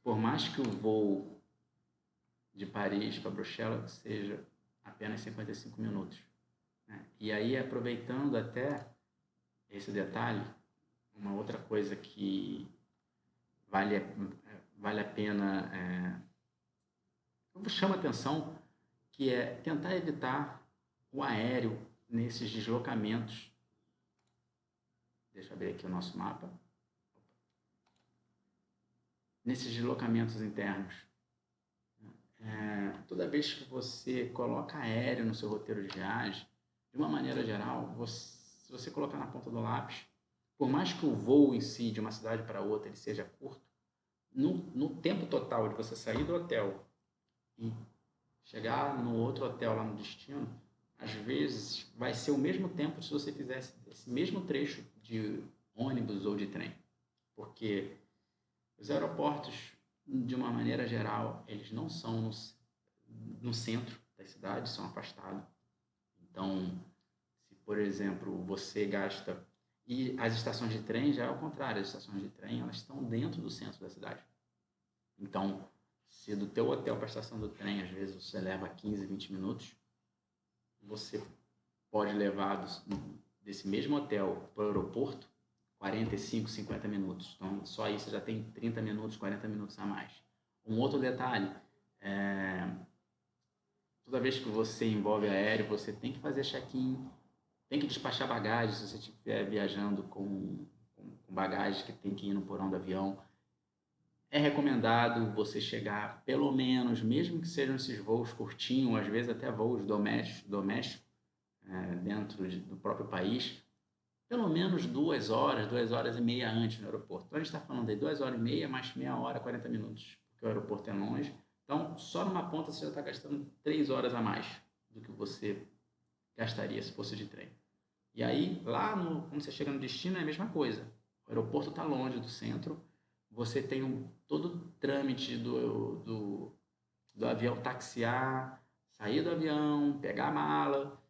Por mais que o voo de Paris para Bruxelas seja apenas 55 minutos. Né? E aí, aproveitando até esse detalhe, uma outra coisa que vale a pena, chama atenção, que é tentar evitar o aéreo nesses deslocamentos. Deixa eu abrir aqui o nosso mapa. Nesses deslocamentos internos. Toda vez que você coloca aéreo no seu roteiro de viagem, de uma maneira geral, se você colocar na ponta do lápis, por mais que o voo em si, de uma cidade para outra, ele seja curto, no tempo total de você sair do hotel e chegar no outro hotel lá no destino, às vezes vai ser o mesmo tempo se você fizesse esse mesmo trecho de ônibus ou de trem. Porque os aeroportos, de uma maneira geral, eles não são no centro da cidade, são afastados. Então, se, por exemplo, você gasta... E as estações de trem já é o contrário, as estações de trem elas estão dentro do centro da cidade. Então, se do teu hotel para a estação do trem, às vezes você leva 15, 20 minutos, você pode levar desse mesmo hotel para o aeroporto 45, 50 minutos. Então, só aí você já tem 30 minutos, 40 minutos a mais. Um outro detalhe, toda vez que você envolve aéreo, você tem que fazer check-in, tem que despachar bagagem se você estiver viajando com bagagem que tem que ir no porão do avião. É recomendado você chegar, pelo menos, mesmo que sejam esses voos curtinhos, às vezes até voos domésticos dentro do próprio país, pelo menos 2 horas e meia antes no aeroporto. Então a gente está falando de 2 horas e meia, mais meia hora, 40 minutos, porque o aeroporto é longe. Então, só numa ponta você já está gastando 3 horas a mais do que você gastaria se fosse de trem. E aí, quando você chega no destino, é a mesma coisa. O aeroporto está longe do centro, você tem todo o trâmite do avião taxiar, sair do avião, pegar a mala,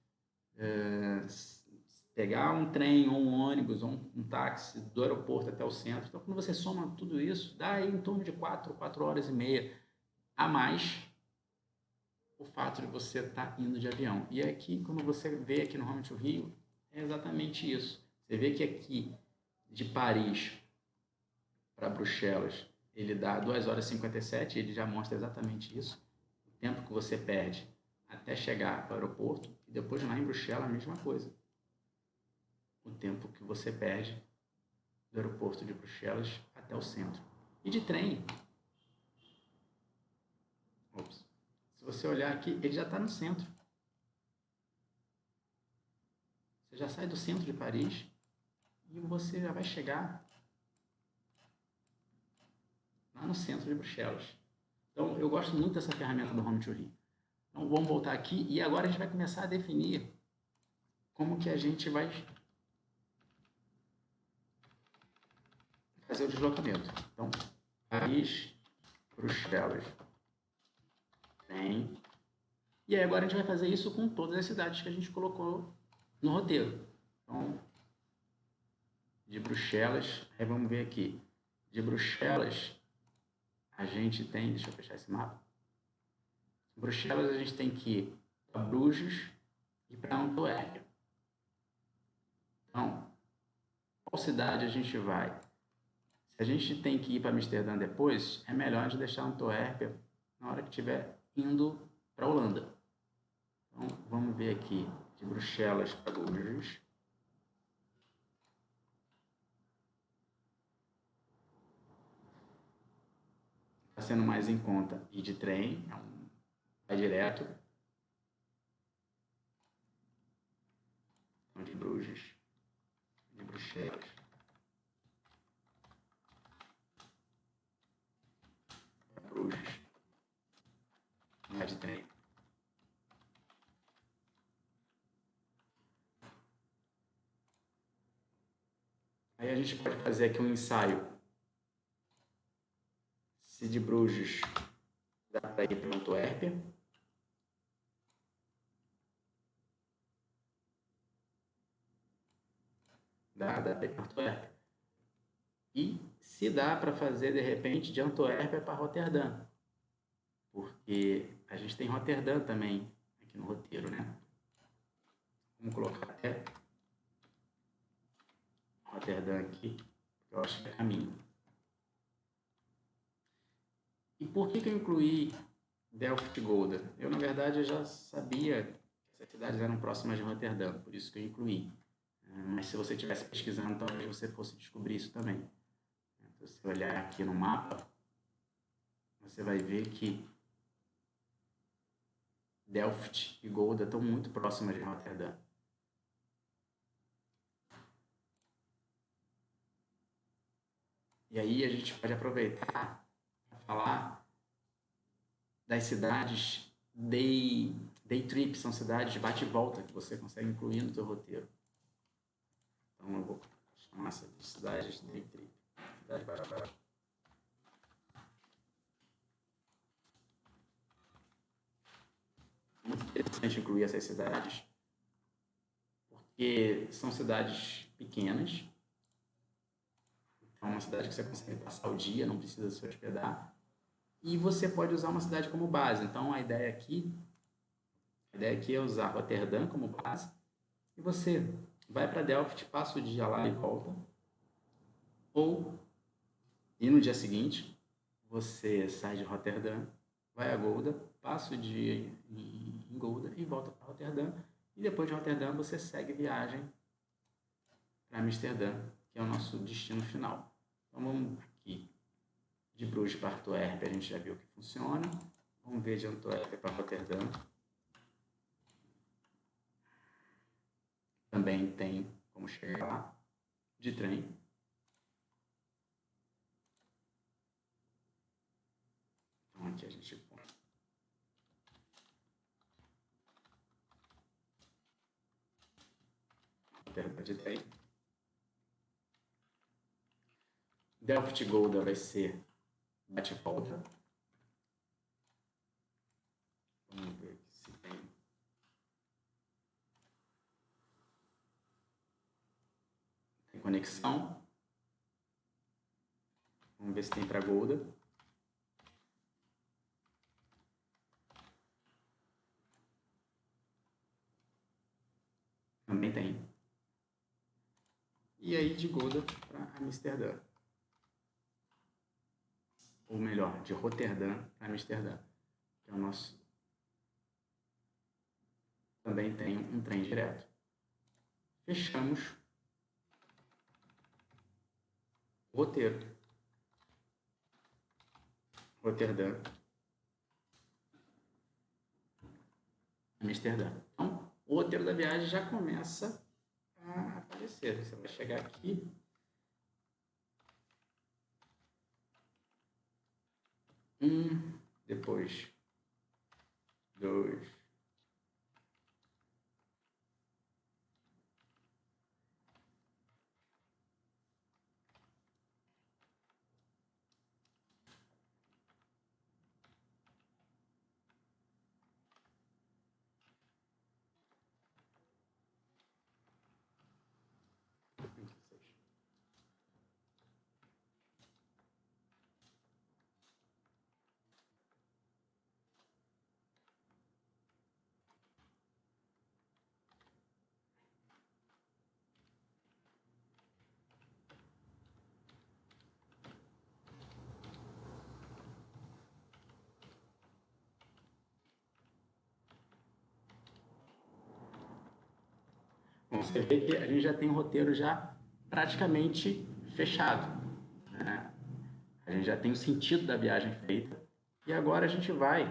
pegar um trem ou um ônibus ou um táxi do aeroporto até o centro. Então, quando você soma tudo isso, dá aí em torno de 4 horas e meia a mais o fato de você estar indo de avião. E aqui, como você vê aqui no Home to Rio, é exatamente isso. Você vê que aqui, de Paris para Bruxelas, ele dá 2 horas e 57, ele já mostra exatamente isso. O tempo que você perde até chegar para o aeroporto, e depois lá em Bruxelas a mesma coisa. O tempo que você perde do aeroporto de Bruxelas até o centro. E de trem, se você olhar aqui, ele já está no centro. Você já sai do centro de Paris e você já vai chegar lá no centro de Bruxelas. Então, eu gosto muito dessa ferramenta do Home to Rio. Então, vamos voltar aqui e agora a gente vai começar a definir como que a gente vai fazer o deslocamento. Então, Paris, Bruxelas, tem. E aí agora a gente vai fazer isso com todas as cidades que a gente colocou no roteiro. Então, de Bruxelas, aí vamos ver aqui. De Bruxelas, a gente tem... Deixa eu fechar esse mapa. Em Bruxelas, a gente tem que ir para Bruges e para Antuérpia. Então, qual cidade a gente vai? Se a gente tem que ir para Amsterdã depois, é melhor a gente deixar Antuérpia na hora que estiver indo para a Holanda. Então, vamos ver aqui. De Bruxelas para Bruges. Está sendo mais em conta ir de trem, vai direto. Então, de Bruges cheias. Bruges. De trem. Aí a gente pode fazer aqui um ensaio. Se de Bruges dá para ir para Antuérpia. Dá para ir para Antuérpia. E se dá para fazer, de repente, de Antuérpia para Roterdã. Porque a gente tem Roterdã também aqui no roteiro, né? Vamos colocar até Roterdã aqui, que eu acho que é caminho. E por que eu incluí Delft e Gouda? Eu, na verdade, eu já sabia que essas cidades eram próximas de Roterdã, por isso que eu incluí. Mas se você estivesse pesquisando, talvez você fosse descobrir isso também. Se você olhar aqui no mapa, você vai ver que Delft e Gouda estão muito próximas de Roterdã. E aí a gente pode aproveitar para falar das cidades day trip, são cidades de bate e volta que você consegue incluir no seu roteiro. Então eu vou chamar essas cidades de day trip. Cidade para muito interessante incluir essas cidades, porque são cidades pequenas. É uma cidade que você consegue passar o dia, não precisa se hospedar. E você pode usar uma cidade como base. Então, a ideia aqui é usar Roterdã como base. E você vai para Delft, passa o dia lá e volta. E no dia seguinte, você sai de Roterdã, vai a Gouda, passa o dia em Gouda e volta para Roterdã. E depois de Roterdã, você segue viagem para Amsterdã, que é o nosso destino final. Então, vamos aqui. De Bruges para Antuérpia, a gente já viu que funciona. Vamos ver de Antuérpia para Roterdã. Também tem como chegar lá de trem. Então, aqui a gente põe Roterdã de trem. Delft Gouda vai ser bate e volta. Vamos ver se tem. Tem conexão. Vamos ver se tem para Gouda. Também tem. E aí de Gouda para Amsterdã. Ou melhor, de Roterdã para Amsterdã, que é o nosso. Também tem um trem direto. Fechamos o roteiro. Roterdã, Amsterdã. Então, o roteiro da viagem já começa a aparecer. Você vai chegar aqui. Depois 2. Bom, você vê que a gente já tem o roteiro já praticamente fechado, né? A gente já tem o sentido da viagem feita. E agora a gente vai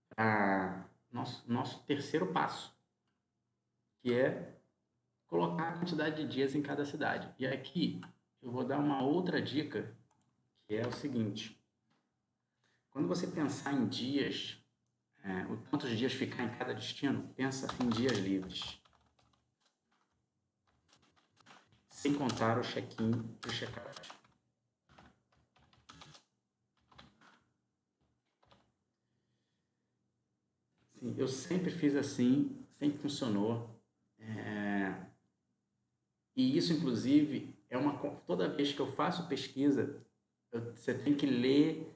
para nosso terceiro passo, que é colocar a quantidade de dias em cada cidade. E aqui eu vou dar uma outra dica, que é o seguinte: quando você pensar em dias, quantos dias ficar em cada destino, pensa em dias livres, sem contar o check-in e o check-out. Sim, eu sempre fiz assim, sempre funcionou. E isso, inclusive, toda vez que eu faço pesquisa, você tem que ler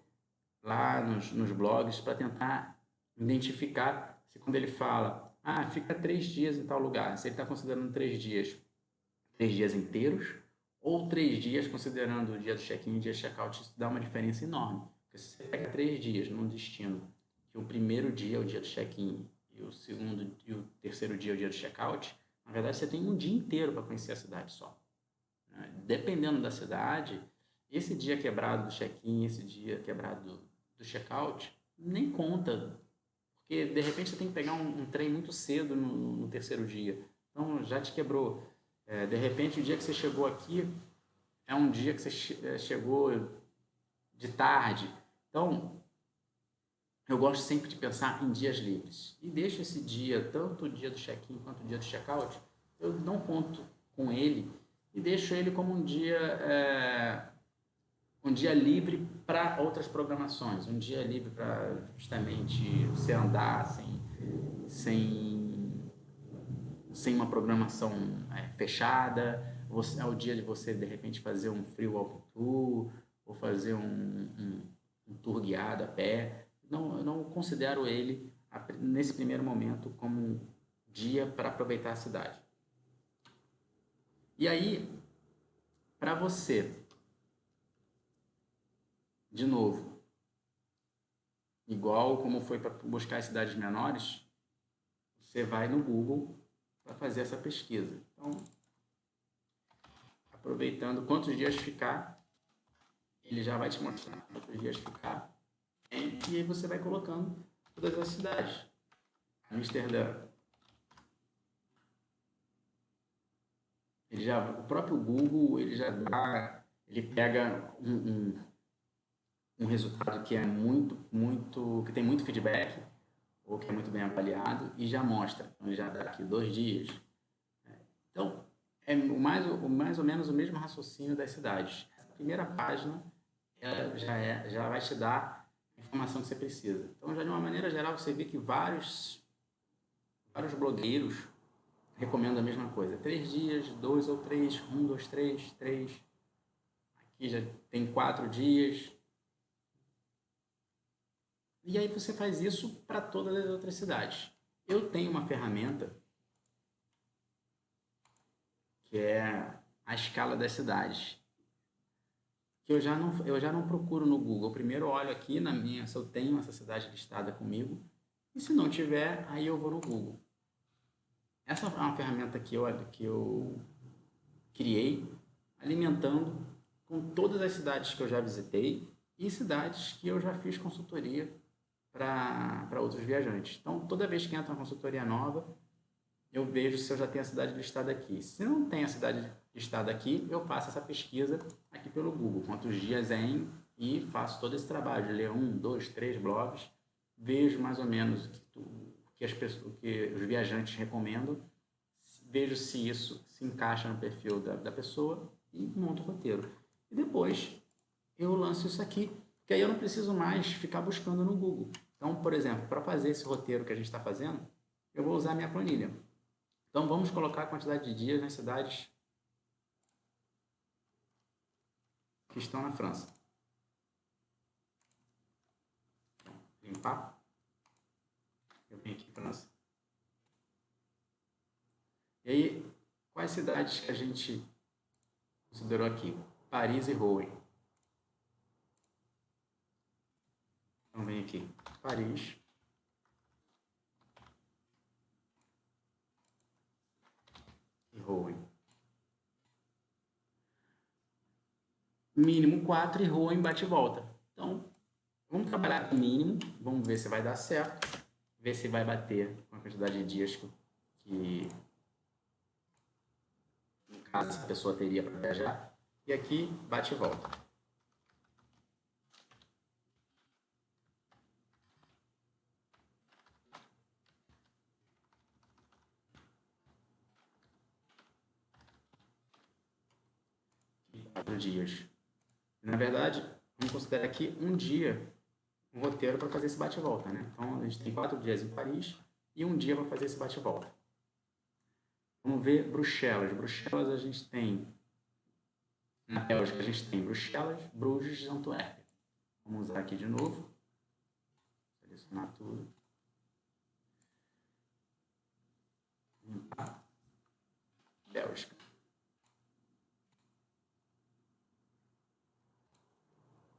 lá nos blogs para tentar identificar se quando ele fala, fica 3 dias em tal lugar, se ele está considerando 3 dias inteiros, ou 3 dias considerando o dia do check-in e o dia do check-out. Isso dá uma diferença enorme. Porque se você pega 3 dias num destino, que o primeiro dia é o dia do check-in e o segundo e o terceiro dia é o dia do check-out, na verdade você tem um dia inteiro para conhecer a cidade só. Dependendo da cidade, esse dia quebrado do check-in, esse dia quebrado do check-out, nem conta, porque de repente você tem que pegar um trem muito cedo no terceiro dia, então já te quebrou. De repente o dia que você chegou aqui é um dia que você chegou de tarde, então eu gosto sempre de pensar em dias livres e deixo esse dia, tanto o dia do check-in quanto o dia do check-out, eu não conto com ele e deixo ele como um dia livre para outras programações, um dia livre para justamente você andar sem, sem uma programação fechada. É o dia de você, de repente, fazer um free walk tour ou fazer um tour guiado a pé. Não, eu não considero ele, nesse primeiro momento, como um dia para aproveitar a cidade. E aí, para você, de novo, igual como foi para buscar as cidades menores, você vai no Google para fazer essa pesquisa. Então, aproveitando quantos dias ficar, ele já vai te mostrar quantos dias ficar. E aí você vai colocando todas as cidades. Amsterdã. O próprio Google, ele pega um resultado que é que tem muito feedback, ou que é muito bem avaliado, e já mostra. Então, ele já dá aqui 2 dias. Então, é mais ou menos o mesmo raciocínio das cidades. A primeira página já vai te dar a informação que você precisa. Então, já de uma maneira geral, você vê que vários blogueiros recomendam a mesma coisa. 3 dias, 2 ou 3, 1, 2, 3, 3. Aqui já tem 4 dias. E aí você faz isso para todas as outras cidades. Eu tenho uma ferramenta que é a escala das cidades, que eu já não procuro no Google. Eu primeiro olho aqui se eu tenho essa cidade listada comigo, e se não tiver, aí eu vou no Google. Essa é uma ferramenta que eu criei, alimentando com todas as cidades que eu já visitei e cidades que eu já fiz consultoria para outros viajantes. Então, toda vez que entra uma consultoria nova, eu vejo se eu já tenho a cidade listada aqui. Se não tem a cidade listada aqui, eu faço essa pesquisa aqui pelo Google, quantos dias e faço todo esse trabalho de ler 1, 2, 3 blogs, vejo mais ou menos o que os viajantes recomendam, vejo se isso se encaixa no perfil da pessoa e monto o roteiro. E depois eu lanço isso aqui, que aí eu não preciso mais ficar buscando no Google. Então, por exemplo, para fazer esse roteiro que a gente está fazendo, eu vou usar a minha planilha. Então, vamos colocar a quantidade de dias nas cidades que estão na França. Limpar. Eu venho aqui em França. E aí, quais cidades que a gente considerou aqui? Paris e Rouen. Então, vem aqui. Paris. E Rouen. Mínimo 4 e Rouen bate e volta. Então, vamos trabalhar com o mínimo. Vamos ver se vai dar certo. Ver se vai bater com a quantidade de dias que caso essa pessoa teria para viajar. E aqui, bate e volta. E 4 dias. Na verdade, vamos considerar aqui um dia, um roteiro para fazer esse bate e volta, né? Então, a gente tem 4 dias em Paris e um dia para fazer esse bate e volta. Vamos ver Bruxelas. Bruxelas a gente tem, na Bélgica a gente tem Bruxelas, Bruges e Antuérpia. Vamos usar aqui de novo. Selecionar tudo. Limpar. Bélgica.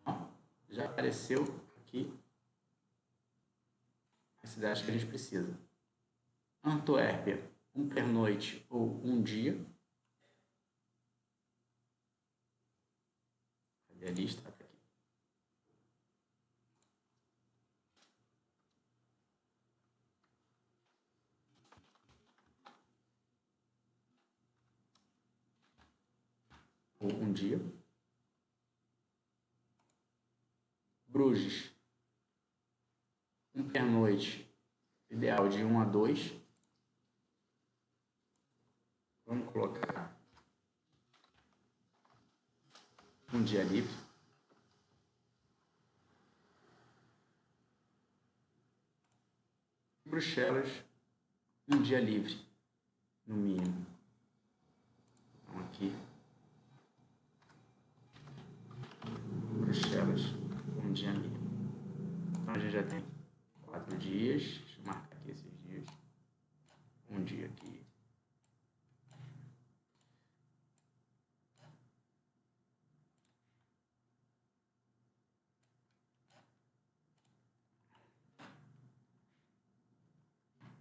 Ó, já apareceu aqui a cidade que a gente precisa. Antuérpia, um pernoite ou um dia. Cadê a lista? Tá aqui. Ou um dia. Bruges, um pernoite, ideal de 1 a 2. Vamos colocar um dia livre. Bruxelas, um dia livre, no mínimo. Então aqui, Bruxelas, um dia mínimo. Então a gente já tem 4 dias. Deixa eu marcar aqui esses dias. Um dia aqui.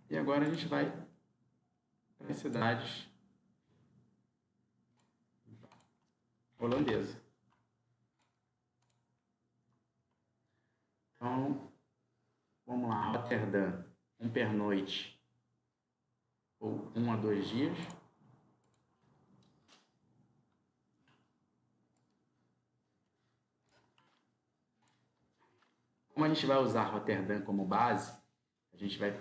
E agora a gente vai para as cidades holandesas. Então, vamos lá. Roterdã, um pernoite ou 1 a 2 dias. Como a gente vai usar Roterdã como base, a gente vai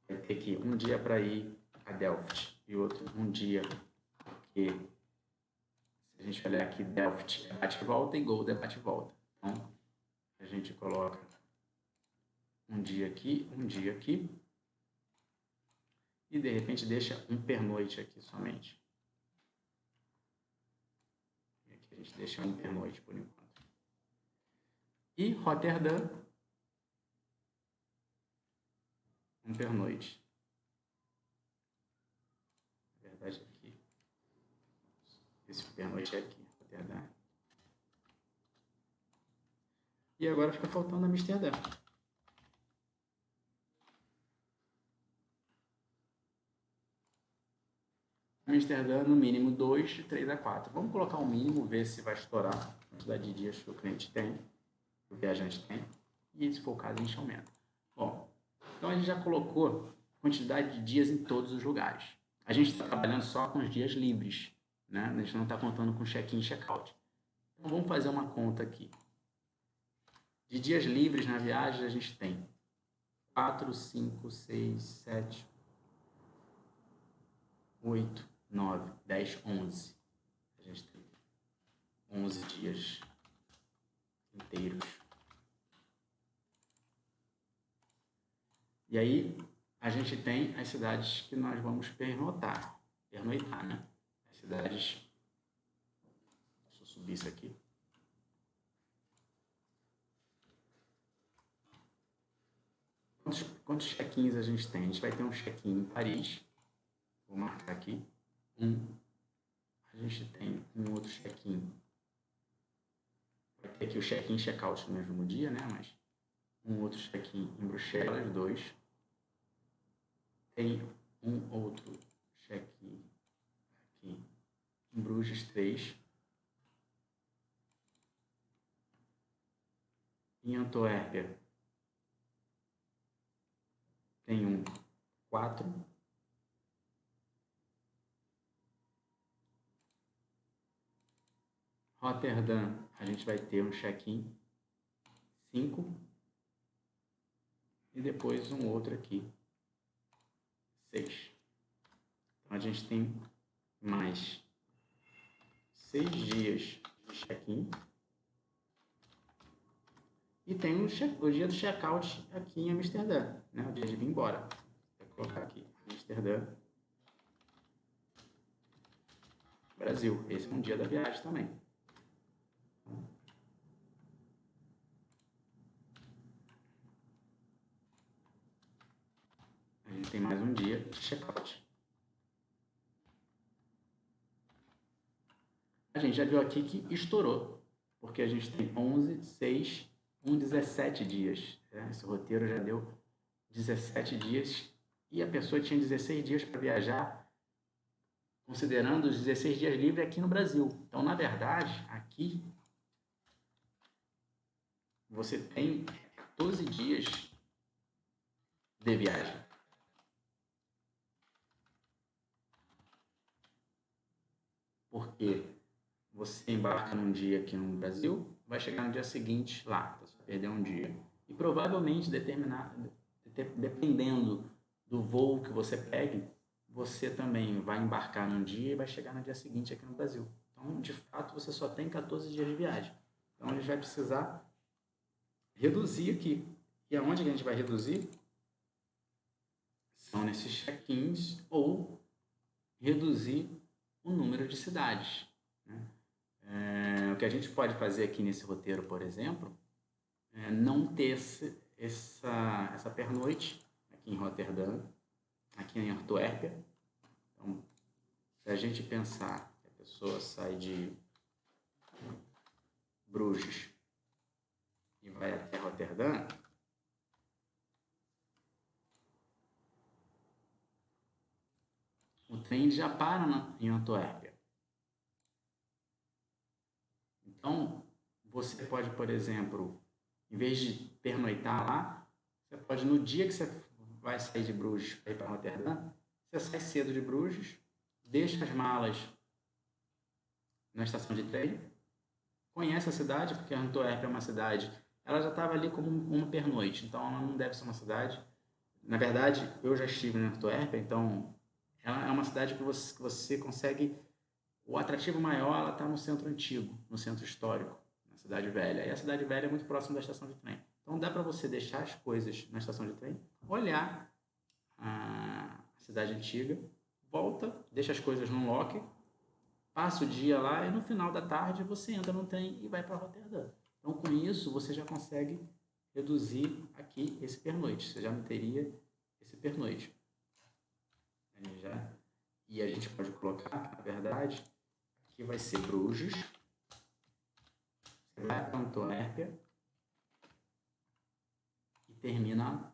ter aqui um dia para ir a Delft e outro um dia, porque se a gente olhar aqui, Delft é bate-volta e Gouda é bate-volta. Então, a gente coloca um dia aqui e de repente deixa um pernoite aqui somente. E aqui a gente deixa um pernoite por enquanto. E Roterdã, um pernoite. Na verdade, aqui. Esse pernoite é aqui, Roterdã. E agora fica faltando Amsterdã. Amsterdã, no mínimo 2, de 3 a 4. Vamos colocar um mínimo, ver se vai estourar a quantidade de dias que o cliente tem, que o viajante tem, e se for o caso, a gente aumenta. Bom, então a gente já colocou quantidade de dias em todos os lugares. A gente está trabalhando só com os dias livres, né? A gente não está contando com check-in e check-out. Então vamos fazer uma conta aqui. De dias livres na viagem, a gente tem 4, 5, 6, 7, 8, 9, 10, 11. A gente tem 11 dias inteiros. E aí, a gente tem as cidades que nós vamos pernoitar, né? As cidades... Deixa eu subir isso aqui. Quantos check-ins a gente tem? A gente vai ter um check-in em Paris. Vou marcar aqui. A gente tem um outro check-in. Vai ter aqui o check-in e check-out no mesmo dia, né? Mas um outro check-in em Bruxelas, 2. Tem um outro check-in aqui em Bruges, 3. Em Antuérpia tem um 4. Roterdã, a gente vai ter um check-in 5 e depois um outro aqui, 6. Então, a gente tem mais 6 dias de check-in e tem o dia do check-out aqui em Amsterdã, né? O dia de vir embora. Vou colocar aqui, Amsterdã, Brasil. Esse é um dia da viagem também. A gente tem mais um dia de check-out. A gente já viu aqui que estourou, porque a gente tem 11, 6, 17 dias. Né? Esse roteiro já deu 17 dias e a pessoa tinha 16 dias para viajar, considerando os 16 dias livres aqui no Brasil. Então, na verdade, aqui você tem 14 dias de viagem. Porque você embarca num dia aqui no Brasil, vai chegar no dia seguinte lá, você vai perder um dia. E provavelmente, dependendo do voo que você pegue, você também vai embarcar num dia e vai chegar no dia seguinte aqui no Brasil. Então, de fato, você só tem 14 dias de viagem. Então, a gente vai precisar reduzir aqui. E aonde que a gente vai reduzir? São nesses check-ins ou reduzir o número de cidades. Né? O que a gente pode fazer aqui nesse roteiro, por exemplo, é não ter essa pernoite aqui em Roterdã, aqui em Antuérpia. Então, se a gente pensar que a pessoa sai de Bruges e vai até Roterdã, o trem já para em Antuérpia. Então, você pode, por exemplo, em vez de pernoitar lá, você pode, no dia que você vai sair de Bruges para ir para Roterdã, você sai cedo de Bruges, deixa as malas na estação de trem, conhece a cidade, porque a Antuérpia é uma cidade, ela já estava ali como uma pernoite, então ela não deve ser uma cidade. Na verdade, eu já estive na Antuérpia, então ela é uma cidade que você consegue. O atrativo maior ela está no centro antigo, no centro histórico, na cidade velha. E a cidade velha é muito próxima da estação de trem. Então dá para você deixar as coisas na estação de trem, olhar a cidade antiga, volta, deixa as coisas num locker, passa o dia lá e no final da tarde você entra no trem e vai para Roterdã. Então com isso você já consegue reduzir aqui esse pernoite. Você já não teria esse pernoite. E a gente pode colocar, na verdade, aqui vai ser Bruges, você vai para Antuérpia e termina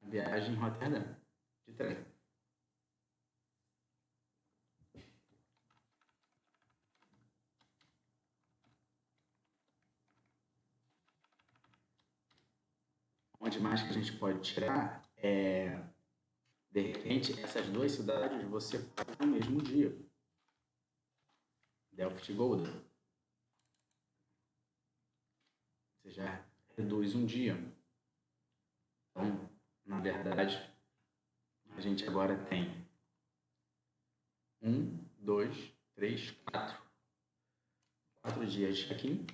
a viagem em Roterdã, de trem. Onde mais que a gente pode tirar é, de repente, essas duas cidades você faz no mesmo dia. Delft e Gouda. Você já reduz um dia. Então, na verdade, a gente agora tem 1, 2, 3, 4. 4 dias de check-in.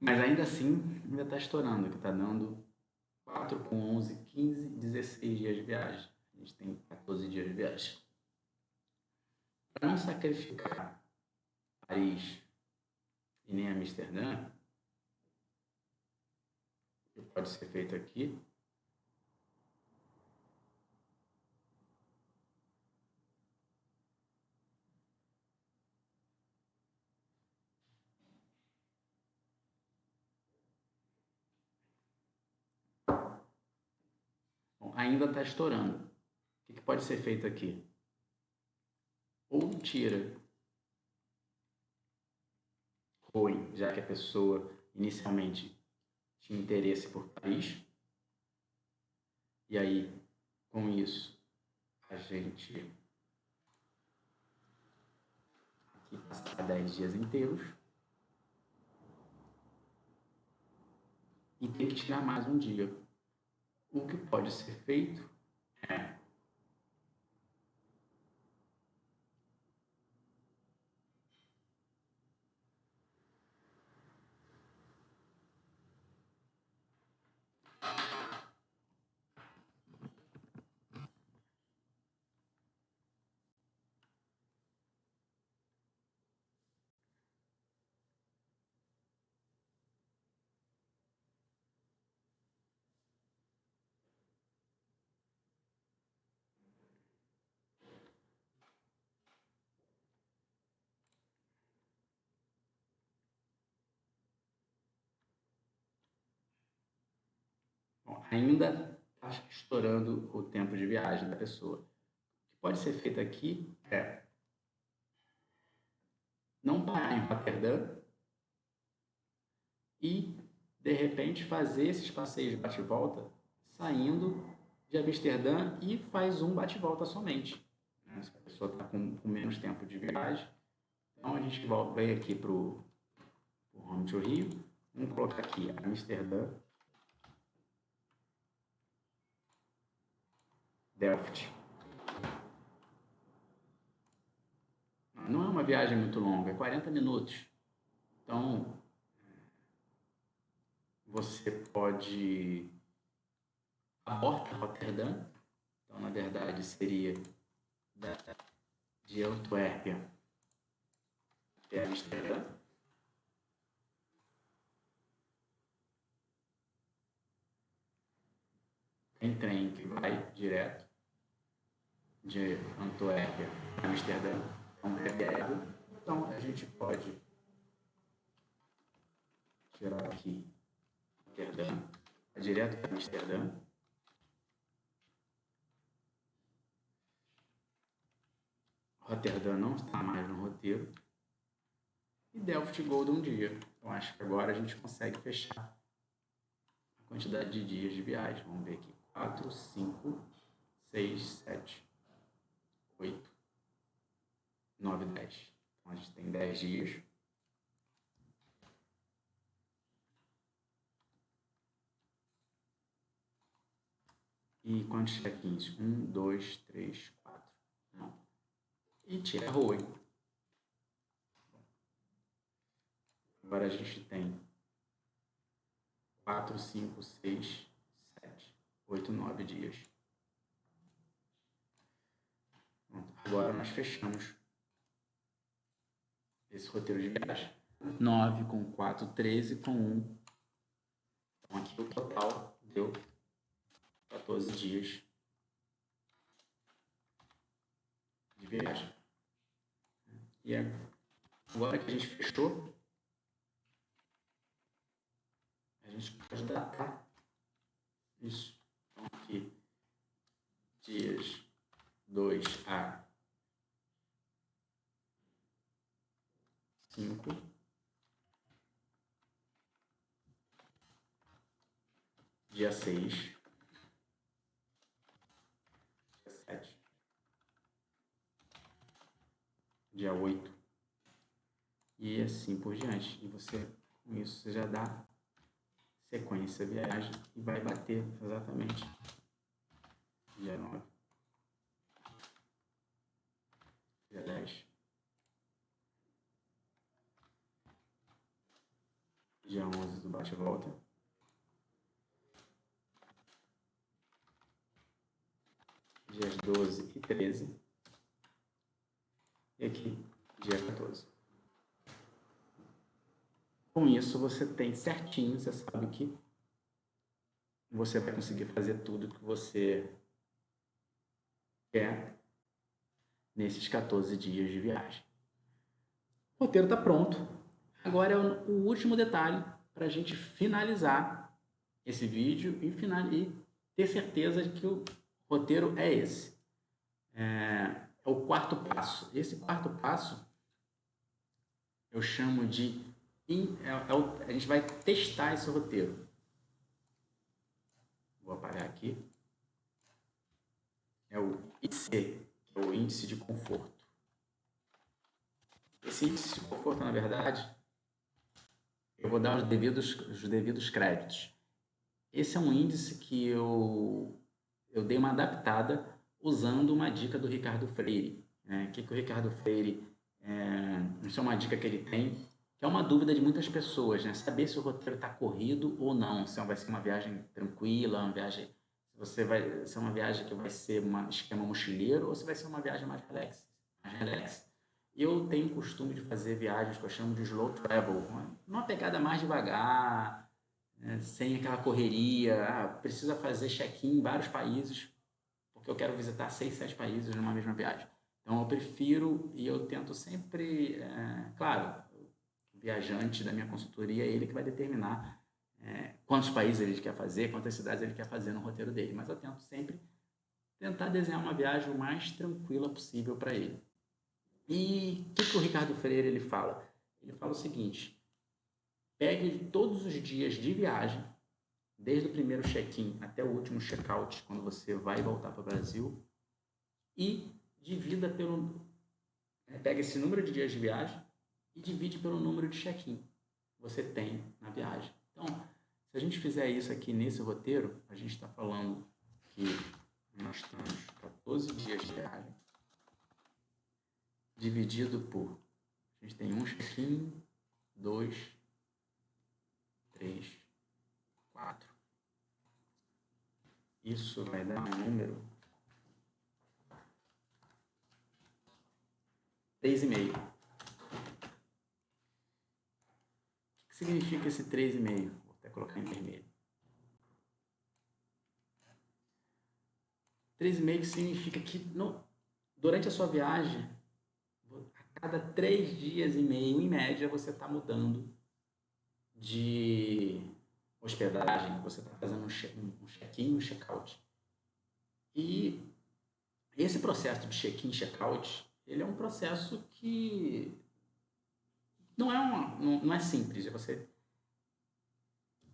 Mas ainda assim, ainda está estourando, que está dando 4 com 11, 15, 16 dias de viagem. A gente tem 14 dias de viagem. Para não sacrificar Paris e nem Amsterdã, o que pode ser feito aqui ainda está estourando. O que pode ser feito aqui? Ou tira Rowing, já que a pessoa inicialmente tinha interesse por Paris. E aí, com isso, a gente aqui passar 10 dias inteiros e tem que tirar mais um dia. O que pode ser feito é bom, ainda está estourando o tempo de viagem da pessoa. O que pode ser feito aqui é não parar em Roterdã e, de repente, fazer esses passeios de bate-volta saindo de Amsterdã e faz um bate-volta somente. Se a pessoa está com menos tempo de viagem, então a gente vem aqui para o Home to Rio, vamos colocar aqui Amsterdã, Delft. Não é uma viagem muito longa, é 40 minutos. Então, você pode abortar Roterdã. Então, na verdade, seria de Antuérpia até Amsterdã. Tem trem que vai direto de Antuérpia a Amsterdã. Então, a gente pode tirar aqui Amsterdã, direto para Amsterdã. Roterdã não está mais no roteiro. E Delft Gold um dia. Então, acho que agora a gente consegue fechar a quantidade de dias de viagem. Vamos ver aqui. 4, 5, 6, 7, 8, 9, 10. Então, a gente tem 10 dias. E quantos check-ins? 1, 2, 3, 4. Não. E tira a rua. Agora a gente tem 4, 5, 6, 7, 8, 9 dias. Pronto. Agora nós fechamos esse roteiro de viagem. 9 com 4, 13 com 1. Então aqui o total deu 14 dias de viagem. E agora que a gente fechou, a gente pode datar isso. Então aqui, dias 2 a 5. Dia 6. Dia 7. Dia 8. E assim por diante. E você, com isso, você já dá sequência à viagem e vai bater exatamente dia 9. Dia 10. Dia 11 do bate-volta. Dias 12 e 13. E aqui, dia 14. Com isso, você tem certinho, você sabe que você vai conseguir fazer tudo que você quer nesses 14 dias de viagem. O roteiro está pronto. Agora é o último detalhe para a gente finalizar esse vídeo e ter certeza de que o roteiro é esse. É o quarto passo. Esse quarto passo eu chamo de... a gente vai testar esse roteiro. vou apagar aqui, é o IC, que é o índice de conforto. Esse índice de conforto, na verdade, eu vou dar os devidos créditos. Esse é um índice que eu dei uma adaptada usando uma dica do Ricardo Freire. O que o Ricardo Freire, isso é uma dica que ele tem, que é uma dúvida de muitas pessoas, né? Saber se o roteiro está corrido ou não, se vai ser uma viagem tranquila, se é uma viagem que vai ser um esquema mochileiro ou se vai ser uma viagem mais relax. Eu tenho o costume de fazer viagens que eu chamo de slow travel, uma pegada mais devagar, sem aquela correria, precisa fazer check-in em vários países, porque eu quero visitar 6, 7 países numa mesma viagem. Então eu prefiro e eu tento sempre, claro, o viajante da minha consultoria é ele que vai determinar quantos países ele quer fazer, quantas cidades ele quer fazer no roteiro dele, mas eu tento sempre tentar desenhar uma viagem o mais tranquila possível para ele. E o que o Ricardo Freire ele fala? Ele fala o seguinte: pegue todos os dias de viagem, desde o primeiro check-in até o último check-out, quando você vai voltar para o Brasil, e divida pega esse número de dias de viagem e divide pelo número de check-in que você tem na viagem. Então, se a gente fizer isso aqui nesse roteiro, a gente está falando que nós temos 14 dias de viagem, dividido por, a gente tem um check-in, 2, 3, 4. Isso vai dar um número 3,5. O que significa esse 3,5? Vou até colocar em vermelho. 3,5 significa que durante a sua viagem, a cada 3 dias e meio, em média, você está mudando de hospedagem, você está fazendo um check-in e um check-out. E esse processo de check-in e check-out, ele é um processo que não é simples. Você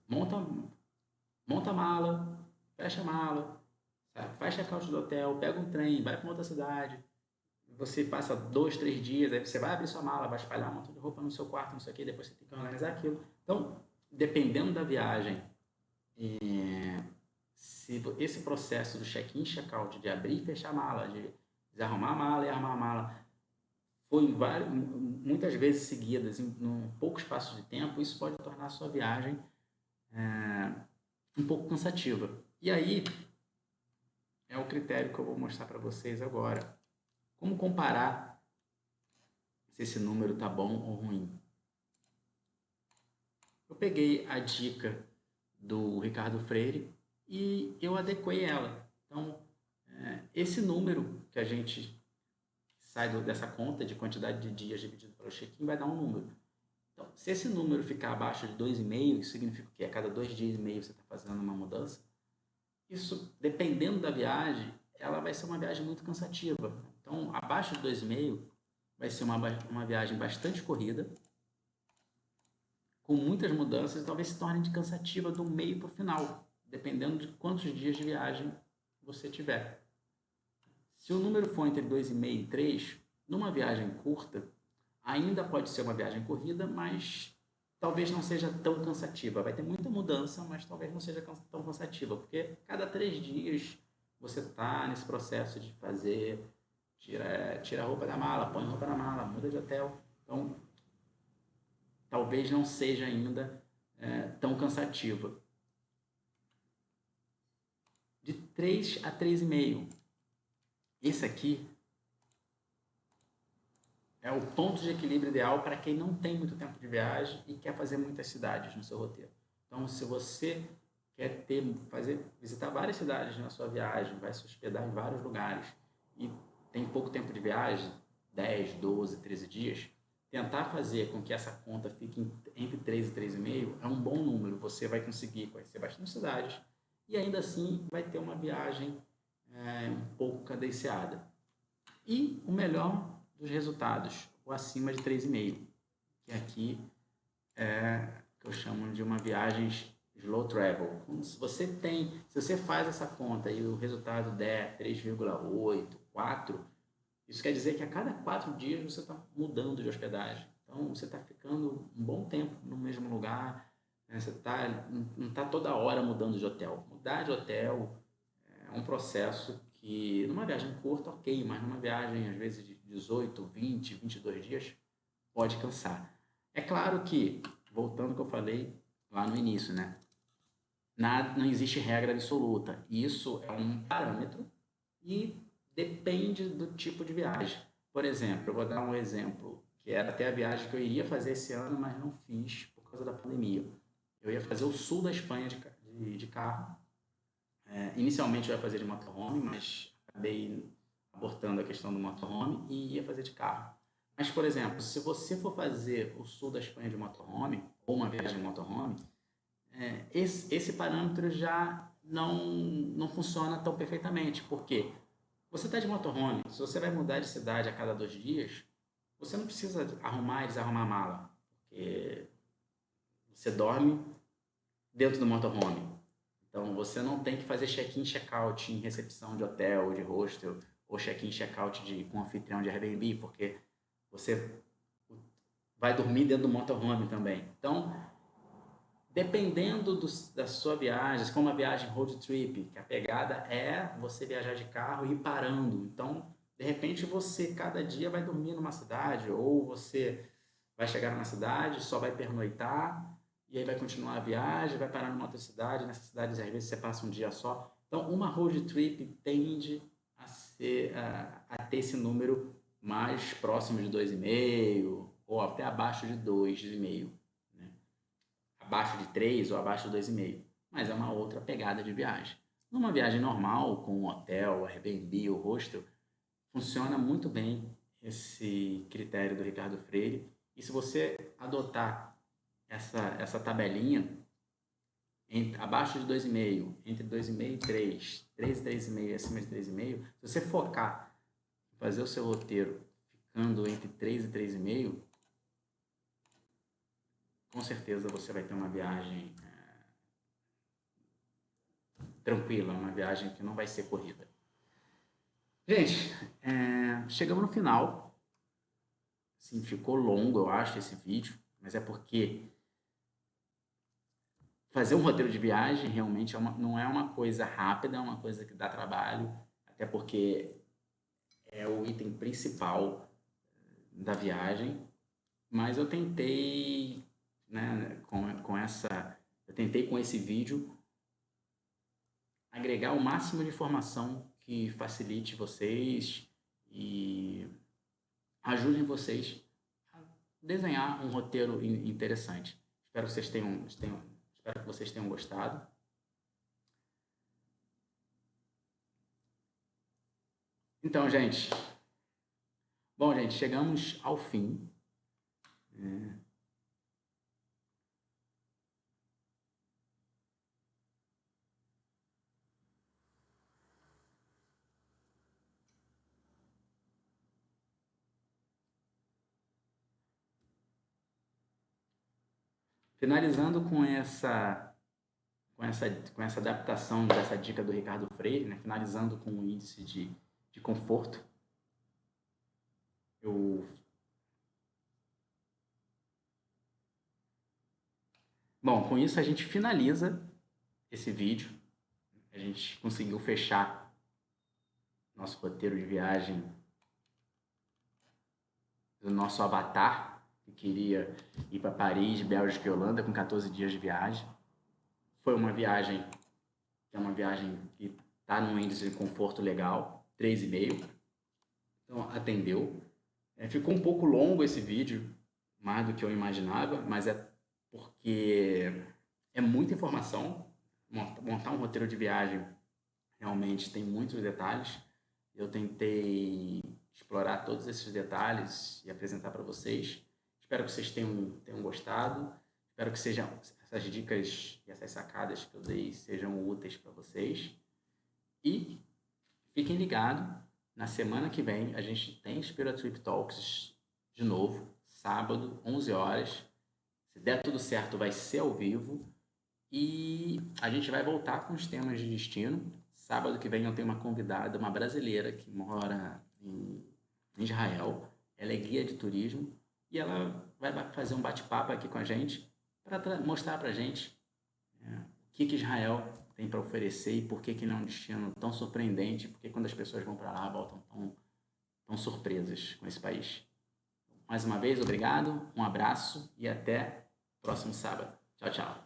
monta a mala, fecha a mala, faz check-out do hotel, pega um trem, vai para uma outra cidade. Você passa 2, 3 dias, aí você vai abrir sua mala, vai espalhar um montão de roupa no seu quarto, não sei o que, depois você tem que organizar aquilo. Então, dependendo da viagem, se esse processo do check-in e check-out, de abrir e fechar a mala, de desarrumar a mala e arrumar a mala, foi muitas vezes seguidas, em pouco espaço de tempo, isso pode tornar a sua viagem um pouco cansativa. E aí, é o critério que eu vou mostrar para vocês agora. Como comparar se esse número está bom ou ruim? Eu peguei a dica do Ricardo Freire e eu adequei ela. Então, esse número que a gente sai dessa conta de quantidade de dias dividido pelo check-in vai dar um número. Então, se esse número ficar abaixo de 2,5, isso significa que a cada 2 dias e meio você está fazendo uma mudança. Isso, dependendo da viagem, ela vai ser uma viagem muito cansativa. Então, abaixo de 2,5 vai ser uma viagem bastante corrida, com muitas mudanças, e talvez se torne de cansativa do meio para o final, dependendo de quantos dias de viagem você tiver. Se o número for entre 2,5 e 3, numa viagem curta, ainda pode ser uma viagem corrida, mas talvez não seja tão cansativa. Vai ter muita mudança, mas talvez não seja tão cansativa, porque cada 3 dias você está nesse processo de fazer, tira a roupa da mala, põe a roupa na mala, muda de hotel. Então, talvez não seja ainda tão cansativa. De 3 a 3,5. Esse aqui é o ponto de equilíbrio ideal para quem não tem muito tempo de viagem e quer fazer muitas cidades no seu roteiro. Então, se você quer visitar várias cidades na sua viagem, vai se hospedar em vários lugares e tem pouco tempo de viagem, 10, 12, 13 dias, tentar fazer com que essa conta fique entre 3 e 3,5 é um bom número. Você vai conseguir conhecer bastante cidades e ainda assim vai ter uma viagem um pouco cadenciada. E o melhor dos resultados, o acima de 3,5, que aqui que eu chamo de uma viagem slow travel. Se você faz essa conta e o resultado der 3,8, 4, isso quer dizer que a cada 4 dias você está mudando de hospedagem. Então, você está ficando um bom tempo no mesmo lugar, né? Não está toda hora mudando de hotel. Mudar de hotel é um processo que, numa viagem curta, ok, mas numa viagem, às vezes, de 18, 20, 22 dias, pode cansar. É claro que, voltando ao que eu falei lá no início, né? Não existe regra absoluta. Isso é um parâmetro e depende do tipo de viagem. Por exemplo, eu vou dar um exemplo, que era até a viagem que eu iria fazer esse ano, mas não fiz por causa da pandemia. Eu ia fazer o sul da Espanha de carro. Inicialmente eu ia fazer de motorhome, mas acabei abortando a questão do motorhome e ia fazer de carro. Mas, por exemplo, se você for fazer o sul da Espanha de motorhome, ou uma viagem de motorhome, esse parâmetro já não funciona tão perfeitamente. Por quê? Você está de motorhome, se você vai mudar de cidade a cada 2 dias, você não precisa arrumar e desarrumar a mala, porque você dorme dentro do motorhome. Então você não tem que fazer check-in, check-out em recepção de hotel, de hostel, ou check-in, check-out com anfitrião de Airbnb, porque você vai dormir dentro do motorhome também. Então, dependendo da sua viagem, se for uma viagem road trip, que a pegada é você viajar de carro e ir parando. Então, de repente, você cada dia vai dormir numa cidade, ou você vai chegar numa cidade, só vai pernoitar, e aí vai continuar a viagem, vai parar numa outra cidade, nessa cidade às vezes você passa um dia só. Então, uma road trip tende a ter esse número mais próximo de 2,5, ou até abaixo de 2,5, né? Abaixo de 3 ou abaixo de 2,5. Mas é uma outra pegada de viagem. Numa viagem normal, com um hotel, Airbnb ou hostel, funciona muito bem esse critério do Ricardo Freire. E se você adotar essa tabelinha, abaixo de 2,5, entre 2,5 e 3, 3 e 3,5 e acima de 3,5, se você focar em fazer o seu roteiro ficando entre 3 e 3,5, com certeza você vai ter uma viagem tranquila, uma viagem que não vai ser corrida. Gente, chegamos no final. Assim, ficou longo, eu acho, esse vídeo, mas é porque fazer um roteiro de viagem realmente não é uma coisa rápida, é uma coisa que dá trabalho, até porque é o item principal da viagem. Mas eu tentei, né, eu tentei com esse vídeo agregar o máximo de informação que facilite vocês e ajudem vocês a desenhar um roteiro interessante. Espero que vocês tenham gostado. Então, gente, chegamos ao fim. Finalizando com essa adaptação dessa dica do Ricardo Freire, né? Finalizando com o índice de conforto, Bom, com isso a gente finaliza esse vídeo. A gente conseguiu fechar nosso roteiro de viagem do nosso avatar, que queria ir para Paris, Bélgica e Holanda com 14 dias de viagem. Foi uma viagem que está num índice de conforto legal, 3,5. Então, atendeu. Ficou um pouco longo esse vídeo, mais do que eu imaginava, mas é porque é muita informação. Montar um roteiro de viagem realmente tem muitos detalhes. Eu tentei explorar todos esses detalhes e apresentar para vocês. Espero que vocês tenham gostado. Espero que essas dicas e essas sacadas que eu dei sejam úteis para vocês. E fiquem ligados, na semana que vem a gente tem Spirit Trip Talks de novo, sábado, 11 horas. Se der tudo certo, vai ser ao vivo. E a gente vai voltar com os temas de destino. Sábado que vem eu tenho uma convidada, uma brasileira que mora em Israel. Ela é guia de turismo e ela vai fazer um bate-papo aqui com a gente para mostrar para a gente o que Israel tem para oferecer e por que ele é um destino tão surpreendente, porque quando as pessoas vão para lá voltam tão surpresas com esse país. Mais uma vez, obrigado, um abraço e até próximo sábado. Tchau, tchau.